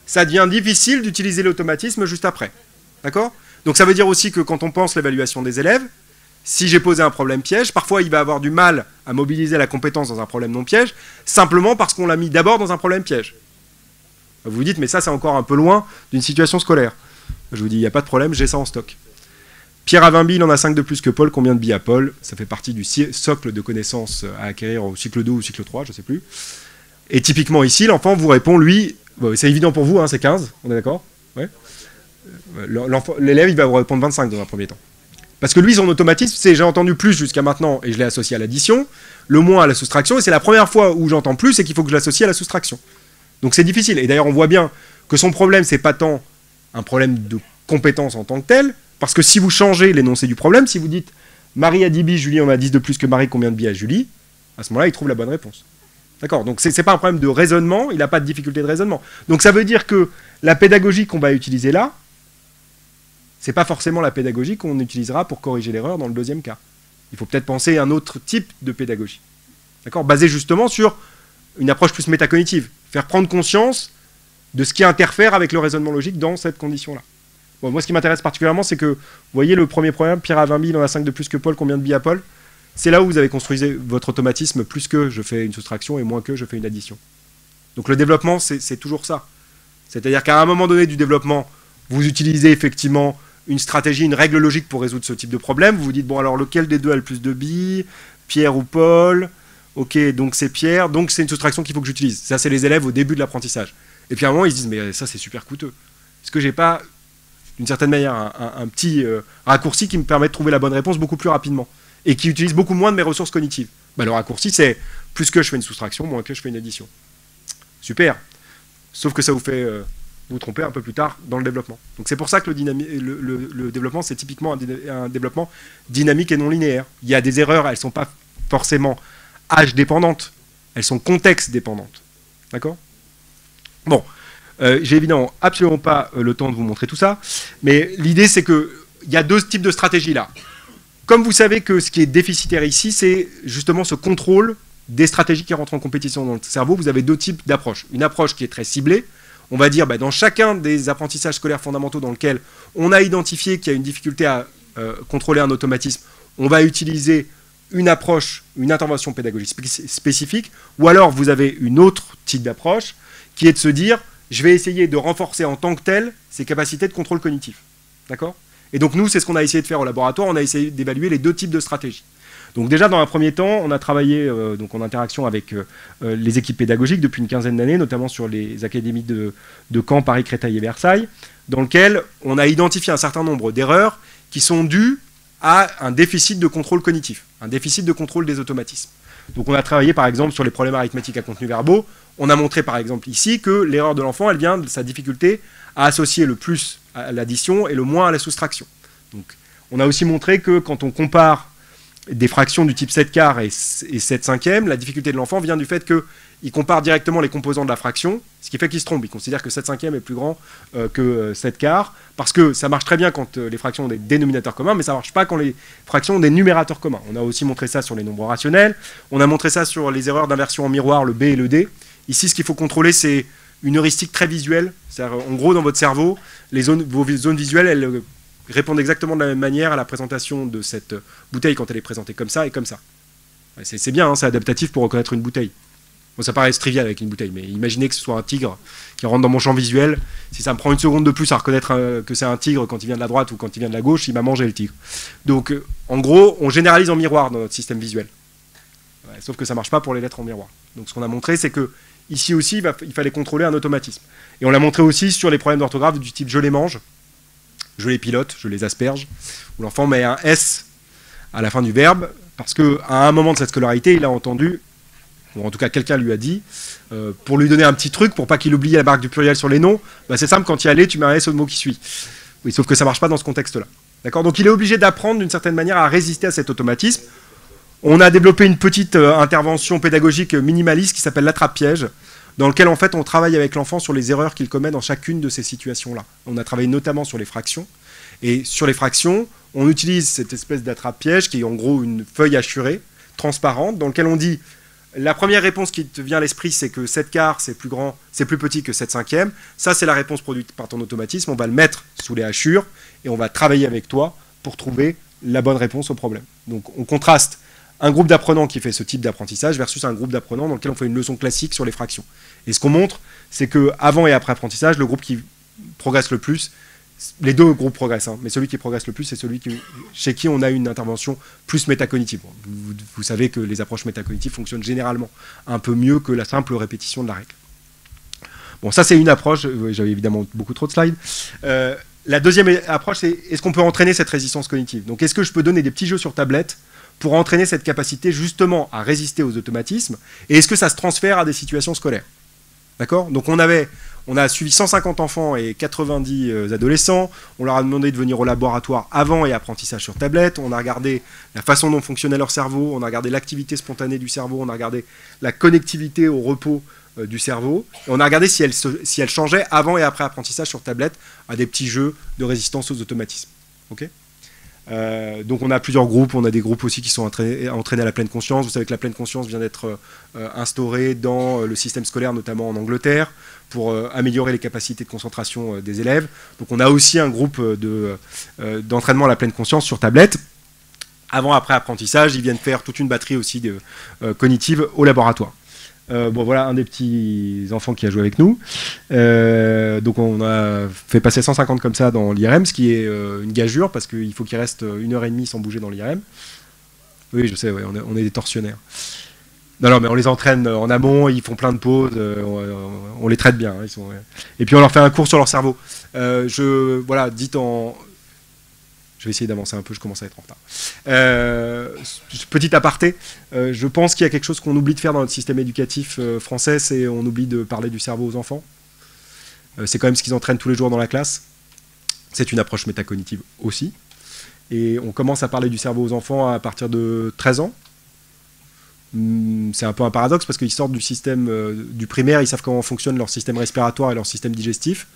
ça devient difficile d'utiliser l'automatisme juste après. D'accord? Donc ça veut dire aussi que quand on pense l'évaluation des élèves, si j'ai posé un problème piège, parfois il va avoir du mal à mobiliser la compétence dans un problème non piège, simplement parce qu'on l'a mis d'abord dans un problème piège. Vous vous dites, mais ça c'est encore un peu loin d'une situation scolaire. Je vous dis, il n'y a pas de problème, j'ai ça en stock. Pierre a 20 billes, il en a 5 de plus que Paul. Combien de billes a Paul? Ça fait partie du socle de connaissances à acquérir au cycle 2 ou au cycle 3, je ne sais plus. Et typiquement ici, l'enfant vous répond, lui, bon, c'est évident pour vous, hein, c'est 15, on est d'accord? Ouais. L'élève, il va vous répondre 25 dans un premier temps. Parce que lui, son automatisme, c'est j'ai entendu plus jusqu'à maintenant et je l'ai associé à l'addition, le moins à la soustraction, et c'est la première fois où j'entends plus et qu'il faut que je l'associe à la soustraction. Donc c'est difficile. Et d'ailleurs, on voit bien que son problème, c'est pas tant un problème de compétence en tant que tel, parce que si vous changez l'énoncé du problème, si vous dites Marie a 10 billes, Julie en a 10 de plus que Marie, combien de billes a Julie? À ce moment-là, il trouve la bonne réponse. D'accord? Donc, c'est pas un problème de raisonnement, il n'a pas de difficulté de raisonnement. Donc, ça veut dire que la pédagogie qu'on va utiliser là, c'est pas forcément la pédagogie qu'on utilisera pour corriger l'erreur dans le deuxième cas. Il faut peut-être penser à un autre type de pédagogie. D'accord? Basé justement sur une approche plus métacognitive. Faire prendre conscience de ce qui interfère avec le raisonnement logique dans cette condition-là. Bon, moi, ce qui m'intéresse particulièrement, c'est que, vous voyez le premier problème, Pierre a 20 billes, il en a 5 de plus que Paul, combien de billes a Paul? C'est là où vous avez construit votre automatisme, plus que je fais une soustraction et moins que je fais une addition. Donc le développement, c'est toujours ça. C'est-à-dire qu'à un moment donné du développement, vous utilisez effectivement une stratégie, une règle logique pour résoudre ce type de problème. Vous vous dites, bon, alors lequel des deux a le plus de billes? Pierre ou Paul? Ok, donc c'est Pierre, donc c'est une soustraction qu'il faut que j'utilise. Ça, c'est les élèves au début de l'apprentissage. Et puis à un moment, ils se disent, mais ça, c'est super coûteux. Est-ce que j'ai pas, d'une certaine manière, un petit raccourci qui me permet de trouver la bonne réponse beaucoup plus rapidement et qui utilise beaucoup moins de mes ressources cognitives? Bah, le raccourci, c'est plus que je fais une soustraction, moins que je fais une addition. Super. Sauf que ça vous fait vous tromper un peu plus tard dans le développement. Donc c'est pour ça que le développement, c'est typiquement un développement dynamique et non linéaire. Il y a des erreurs, elles ne sont pas forcément âge dépendantes, elles sont contexte dépendantes. D'accord? Bon, j'ai évidemment absolument pas le temps de vous montrer tout ça, mais l'idée c'est qu'il y a deux types de stratégies là. Comme vous savez que ce qui est déficitaire ici, c'est justement ce contrôle des stratégies qui rentrent en compétition dans le cerveau, vous avez deux types d'approches. Une approche qui est très ciblée, on va dire dans chacun des apprentissages scolaires fondamentaux dans lesquels on a identifié qu'il y a une difficulté à contrôler un automatisme, on va utiliser une approche, une intervention pédagogique spécifique, ou alors vous avez une autre type d'approche qui est de se dire, je vais essayer de renforcer en tant que tel ces capacités de contrôle cognitif. D'accord? Et donc nous, c'est ce qu'on a essayé de faire au laboratoire, on a essayé d'évaluer les deux types de stratégies. Donc déjà, dans un premier temps, on a travaillé donc en interaction avec les équipes pédagogiques depuis une quinzaine d'années, notamment sur les académies de Caen, Paris, Créteil et Versailles, dans lequel on a identifié un certain nombre d'erreurs qui sont dues à un déficit de contrôle cognitif, un déficit de contrôle des automatismes. Donc on a travaillé par exemple sur les problèmes arithmétiques à contenu verbaux. On a montré par exemple ici que l'erreur de l'enfant, elle vient de sa difficulté à associer le plus à l'addition et le moins à la soustraction. Donc on a aussi montré que quand on compare des fractions du type 7 quarts et 7 cinquièmes, la difficulté de l'enfant vient du fait qu'il compare directement les composants de la fraction, ce qui fait qu'il se trompe. Il considère que 7 cinquièmes est plus grand que 7 quarts, parce que ça marche très bien quand les fractions ont des dénominateurs communs, mais ça ne marche pas quand les fractions ont des numérateurs communs. On a aussi montré ça sur les nombres rationnels, on a montré ça sur les erreurs d'inversion en miroir, le B et le D. Ici, ce qu'il faut contrôler, c'est une heuristique très visuelle. C'est-à-dire, en gros, dans votre cerveau, vos zones visuelles, elles répondent exactement de la même manière à la présentation de cette bouteille quand elle est présentée comme ça et comme ça. C'est bien, hein, c'est adaptatif pour reconnaître une bouteille. Bon, ça paraît trivial avec une bouteille, mais imaginez que ce soit un tigre qui rentre dans mon champ visuel. Si ça me prend une seconde de plus à reconnaître que c'est un tigre quand il vient de la droite ou quand il vient de la gauche, il m'a mangé le tigre. Donc, en gros, on généralise en miroir dans notre système visuel. Ouais, sauf que ça ne marche pas pour les lettres en miroir. Donc, ce qu'on a montré, c'est que ici aussi, il fallait contrôler un automatisme. Et on l'a montré aussi sur les problèmes d'orthographe du type « je les mange », je les pilote, je les asperge, où l'enfant met un S à la fin du verbe, parce qu'à un moment de cette scolarité, il a entendu, ou en tout cas quelqu'un lui a dit, pour lui donner un petit truc, pour pas qu'il oublie la marque du pluriel sur les noms, bah c'est simple, quand il y allait, tu mets un S au mot qui suit. Oui, sauf que ça marche pas dans ce contexte-là. D'accord ? Donc il est obligé d'apprendre d'une certaine manière à résister à cet automatisme. On a développé une petite intervention pédagogique minimaliste qui s'appelle l'attrape-piège, dans lequel en fait on travaille avec l'enfant sur les erreurs qu'il commet dans chacune de ces situations-là. On a travaillé notamment sur les fractions, et sur les fractions, on utilise cette espèce d'attrape-piège qui est en gros une feuille hachurée, transparente, dans laquelle on dit la première réponse qui te vient à l'esprit, c'est que 7 quarts c'est plus petit que 7 cinquièmes. Ça c'est la réponse produite par ton automatisme, on va le mettre sous les hachures, et on va travailler avec toi pour trouver la bonne réponse au problème. Donc on contraste un groupe d'apprenants qui fait ce type d'apprentissage versus un groupe d'apprenants dans lequel on fait une leçon classique sur les fractions. Et ce qu'on montre, c'est que avant et après apprentissage, le groupe qui progresse le plus, les deux groupes progressent, hein, mais celui qui progresse le plus, c'est celui chez qui on a une intervention plus métacognitive. Vous savez que les approches métacognitives fonctionnent généralement un peu mieux que la simple répétition de la règle. Bon, ça c'est une approche, j'avais évidemment beaucoup trop de slides. La deuxième approche, c'est est-ce qu'on peut entraîner cette résistance cognitive? Donc est-ce que je peux donner des petits jeux sur tablette pour entraîner cette capacité justement à résister aux automatismes, et est-ce que ça se transfère à des situations scolaires? D'accord? Donc on avait On a suivi 150 enfants et 90 adolescents. On leur a demandé de venir au laboratoire avant et apprentissage sur tablette. On a regardé la façon dont fonctionnait leur cerveau. On a regardé l'activité spontanée du cerveau. On a regardé la connectivité au repos du cerveau. Et on a regardé si elle changeait avant et après apprentissage sur tablette à des petits jeux de résistance aux automatismes. Okay, donc on a plusieurs groupes, on a des groupes aussi qui sont entraînés à la pleine conscience. Vous savez que la pleine conscience vient d'être instaurée dans le système scolaire, notamment en Angleterre, pour améliorer les capacités de concentration des élèves. Donc on a aussi un groupe d'entraînement à la pleine conscience sur tablette. Avant-après apprentissage, ils viennent faire toute une batterie aussi cognitive au laboratoire. Bon, voilà un des petits enfants qui a joué avec nous. Donc on a fait passer 150 comme ça dans l'IRM, ce qui est une gageure parce qu'il faut qu'il reste 1h30 sans bouger dans l'IRM. Oui, je sais, ouais, on est des tortionnaires. Non, mais on les entraîne en amont, ils font plein de pauses, on les traite bien. Hein, et puis on leur fait un cours sur leur cerveau. Voilà, dites en... Je vais essayer d'avancer un peu, je commence à être en retard. Petit aparté, je pense qu'il y a quelque chose qu'on oublie de faire dans notre système éducatif français, c'est on oublie de parler du cerveau aux enfants. C'est quand même ce qu'ils entraînent tous les jours dans la classe. C'est une approche métacognitive aussi. Et on commence à parler du cerveau aux enfants à partir de 13 ans. C'est un peu un paradoxe parce qu'ils sortent du système du primaire, ils savent comment fonctionne leur système respiratoire et leur système digestif.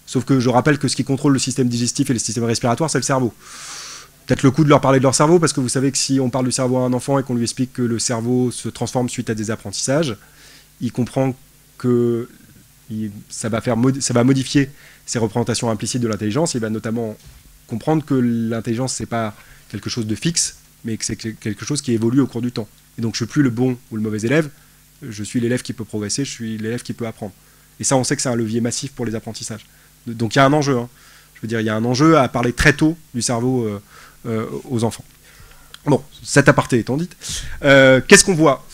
Sauf que je rappelle que ce qui contrôle le système digestif et le système respiratoire, c'est le cerveau. Peut-être le coup de leur parler de leur cerveau, parce que vous savez que si on parle du cerveau à un enfant et qu'on lui explique que le cerveau se transforme suite à des apprentissages, il comprend que ça va modifier ses représentations implicites de l'intelligence. Il va notamment comprendre que l'intelligence, c'est pas quelque chose de fixe, mais que c'est quelque chose qui évolue au cours du temps. Et donc je ne suis plus le bon ou le mauvais élève, je suis l'élève qui peut progresser, je suis l'élève qui peut apprendre. Et ça, on sait que c'est un levier massif pour les apprentissages. Donc il y a un enjeu, hein. Je veux dire, il y a un enjeu à parler très tôt du cerveau aux enfants. Bon, cet aparté étant dit, qu'est-ce qu'on voit?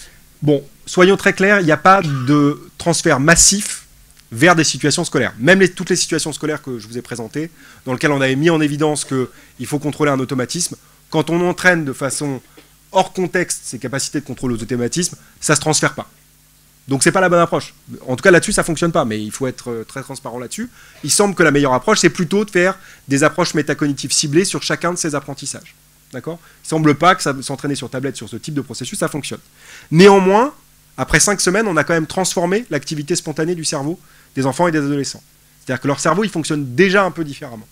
Bon, soyons très clairs, il n'y a pas de transfert massif vers des situations scolaires. Même toutes les situations scolaires que je vous ai présentées, dans lesquelles on avait mis en évidence qu'il faut contrôler un automatisme, quand on entraîne de façon hors contexte ces capacités de contrôle aux automatismes, ça ne se transfère pas. Donc c'est pas la bonne approche. En tout cas là-dessus ça fonctionne pas, mais il faut être très transparent là-dessus. Il semble que la meilleure approche c'est plutôt de faire des approches métacognitives ciblées sur chacun de ces apprentissages. D'accord ? Il semble pas que s'entraîner sur tablette sur ce type de processus ça fonctionne. Néanmoins, après 5 semaines, on a quand même transformé l'activité spontanée du cerveau des enfants et des adolescents. C'est-à-dire que leur cerveau il fonctionne déjà un peu différemment.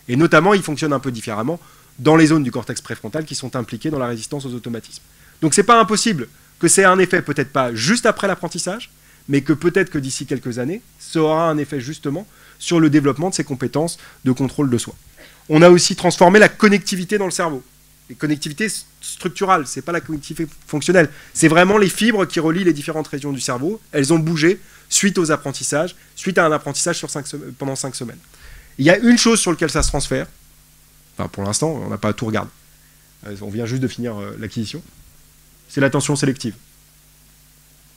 Et notamment il fonctionne un peu différemment dans les zones du cortex préfrontal qui sont impliquées dans la résistance aux automatismes. Donc c'est pas impossible que c'est un effet peut-être pas juste après l'apprentissage, mais que peut-être que d'ici quelques années, ça aura un effet justement sur le développement de ces compétences de contrôle de soi. On a aussi transformé la connectivité dans le cerveau. Les connectivités structurales, c'est pas la connectivité fonctionnelle, c'est vraiment les fibres qui relient les différentes régions du cerveau. Elles ont bougé suite aux apprentissages, suite à un apprentissage pendant 5 semaines. Il y a une chose sur laquelle ça se transfère, enfin pour l'instant, on n'a pas tout regardé. On vient juste de finir l'acquisition. C'est l'attention sélective.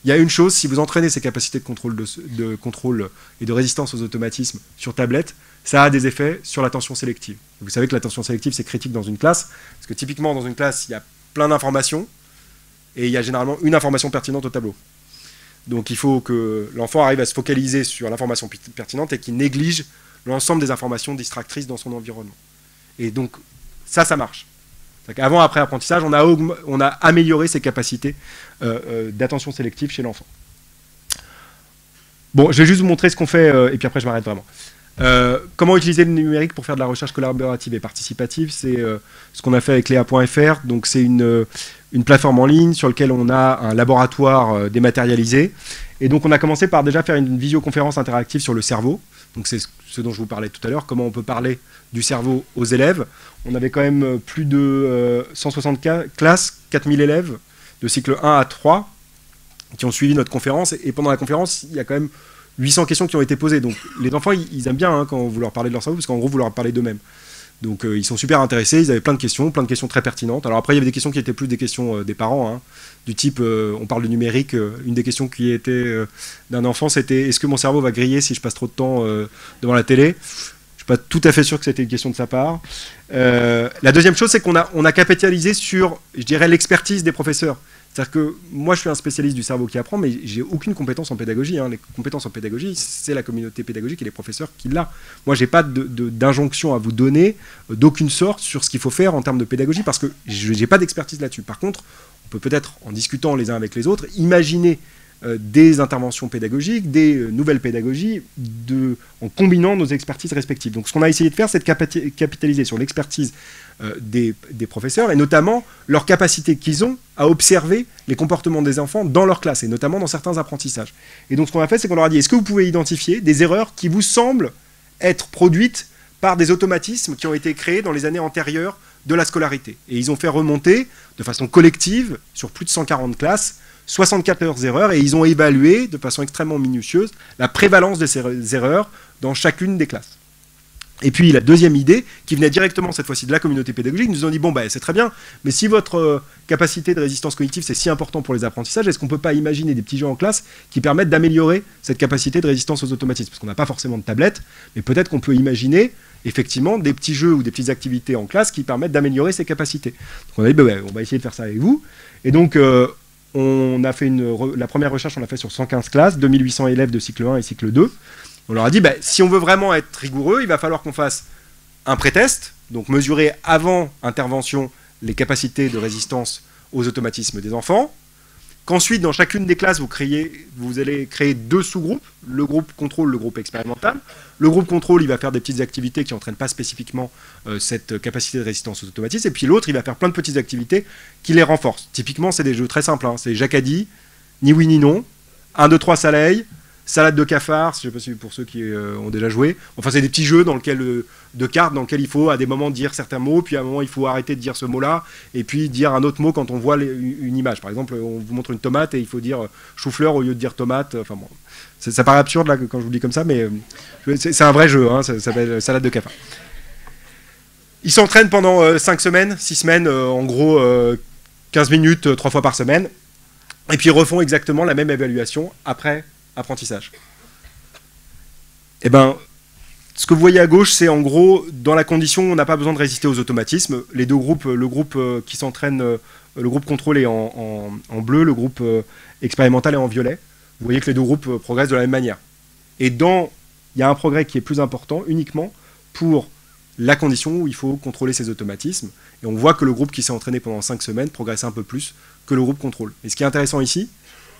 Il y a une chose, si vous entraînez ces capacités de contrôle et de résistance aux automatismes sur tablette, ça a des effets sur l'attention sélective. Vous savez que l'attention sélective, c'est critique dans une classe, parce que typiquement, dans une classe, il y a plein d'informations, et il y a généralement une information pertinente au tableau. Donc il faut que l'enfant arrive à se focaliser sur l'information pertinente et qu'il néglige l'ensemble des informations distractrices dans son environnement. Et donc, ça marche. Avant, après apprentissage, on a amélioré ses capacités d'attention sélective chez l'enfant. Bon, je vais juste vous montrer ce qu'on fait, et puis après je m'arrête vraiment. Comment utiliser le numérique pour faire de la recherche collaborative et participative, c'est ce qu'on a fait avec Léa.fr. Donc c'est une plateforme en ligne sur laquelle on a un laboratoire dématérialisé. Et donc on a commencé par déjà faire une visioconférence interactive sur le cerveau. Donc c'est ce dont je vous parlais tout à l'heure, comment on peut parler du cerveau aux élèves. On avait quand même plus de 160 classes, 4000 élèves de cycle 1 à 3 qui ont suivi notre conférence. Et pendant la conférence, il y a quand même 800 questions qui ont été posées. Donc les enfants, ils aiment bien quand vous leur parlez de leur cerveau, parce qu'en gros, vous leur parlez d'eux-mêmes. Donc ils sont super intéressés, ils avaient plein de questions très pertinentes. Alors après, il y avait des questions qui étaient plus des questions des parents, hein, du type, on parle de numérique, une des questions qui était d'un enfant, c'était « Est-ce que mon cerveau va griller si je passe trop de temps devant la télé ?» Je ne suis pas tout à fait sûr que c'était une question de sa part. La deuxième chose, c'est qu'on a capitalisé sur, je dirais, l'expertise des professeurs. C'est-à-dire que moi, je suis un spécialiste du cerveau qui apprend, mais j'ai aucune compétence en pédagogie. Hein. Les compétences en pédagogie, c'est la communauté pédagogique et les professeurs qui l'ont. Moi, j'ai pas d'injonction à vous donner d'aucune sorte sur ce qu'il faut faire en termes de pédagogie, parce que je n'ai pas d'expertise là-dessus. Par contre, on peut peut-être, en discutant les uns avec les autres, imaginer des interventions pédagogiques, des nouvelles pédagogies, en combinant nos expertises respectives. Donc ce qu'on a essayé de faire, c'est de capitaliser sur l'expertise des professeurs, et notamment leur capacité qu'ils ont à observer les comportements des enfants dans leur classe, et notamment dans certains apprentissages. Et donc ce qu'on a fait, c'est qu'on leur a dit, est-ce que vous pouvez identifier des erreurs qui vous semblent être produites par des automatismes qui ont été créés dans les années antérieures de la scolarité. Et ils ont fait remonter, de façon collective, sur plus de 140 classes, 74 erreurs, et ils ont évalué de façon extrêmement minutieuse la prévalence de ces erreurs dans chacune des classes. Et puis la deuxième idée, qui venait directement cette fois-ci de la communauté pédagogique, nous ont dit, bon, bah, c'est très bien, mais si votre capacité de résistance cognitive, c'est si important pour les apprentissages, est-ce qu'on ne peut pas imaginer des petits jeux en classe qui permettent d'améliorer cette capacité de résistance aux automatismes? Parce qu'on n'a pas forcément de tablette, mais peut-être qu'on peut imaginer effectivement des petits jeux ou des petites activités en classe qui permettent d'améliorer ces capacités. Donc on a dit, bah, on va essayer de faire ça avec vous. Et donc, on a fait la première recherche, on l'a fait sur 115 classes, 2800 élèves de cycle 1 et cycle 2. On leur a dit, bah, si on veut vraiment être rigoureux, il va falloir qu'on fasse un pré-test, donc mesurer avant intervention les capacités de résistance aux automatismes des enfants, qu'ensuite, dans chacune des classes, vous allez créer 2 sous-groupes, le groupe contrôle, le groupe expérimental. Le groupe contrôle, il va faire des petites activités qui n'entraînent pas spécifiquement cette capacité de résistance aux automatismes, et puis l'autre, il va faire plein de petites activités qui les renforcent. Typiquement, c'est des jeux très simples, hein. C'est Jacques a dit, ni oui ni non, 1, 2, 3, soleil, salade de cafard, je ne sais pas si pour ceux qui ont déjà joué. Enfin, c'est des petits jeux de cartes dans lesquels il faut à des moments dire certains mots, puis à un moment il faut arrêter de dire ce mot-là, et puis dire un autre mot quand on voit une image. Par exemple, on vous montre une tomate et il faut dire chou-fleur au lieu de dire tomate. Enfin bon, ça paraît absurde là quand je vous le dis comme ça, mais c'est un vrai jeu, hein, ça s'appelle salade de cafard. Ils s'entraînent pendant 5 semaines, 6 semaines, en gros 15 minutes, 3 fois par semaine, et puis ils refont exactement la même évaluation après apprentissage. Eh ben, ce que vous voyez à gauche, c'est en gros, dans la condition où on n'a pas besoin de résister aux automatismes, les deux groupes, le groupe qui s'entraîne, le groupe contrôle est en bleu, le groupe expérimental est en violet. Vous voyez que les deux groupes progressent de la même manière. Et il y a un progrès qui est plus important uniquement pour la condition où il faut contrôler ces automatismes. Et on voit que le groupe qui s'est entraîné pendant 5 semaines progresse un peu plus que le groupe contrôle. Et ce qui est intéressant ici,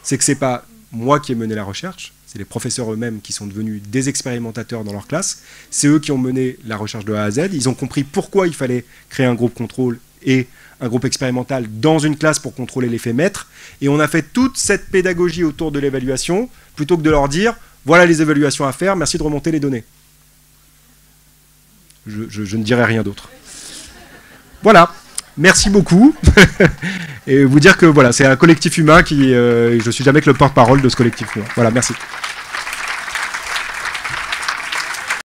c'est que ce n'est pas moi qui ai mené la recherche, c'est les professeurs eux-mêmes qui sont devenus des expérimentateurs dans leur classe, c'est eux qui ont mené la recherche de A à Z, ils ont compris pourquoi il fallait créer un groupe contrôle et un groupe expérimental dans une classe pour contrôler l'effet maître, et on a fait toute cette pédagogie autour de l'évaluation, plutôt que de leur dire, voilà les évaluations à faire, merci de remonter les données. Je ne dirai rien d'autre. Voilà. Merci beaucoup. Et vous dire que voilà, c'est un collectif humain qui, je suis jamais que le porte-parole de ce collectif humain. Voilà, merci.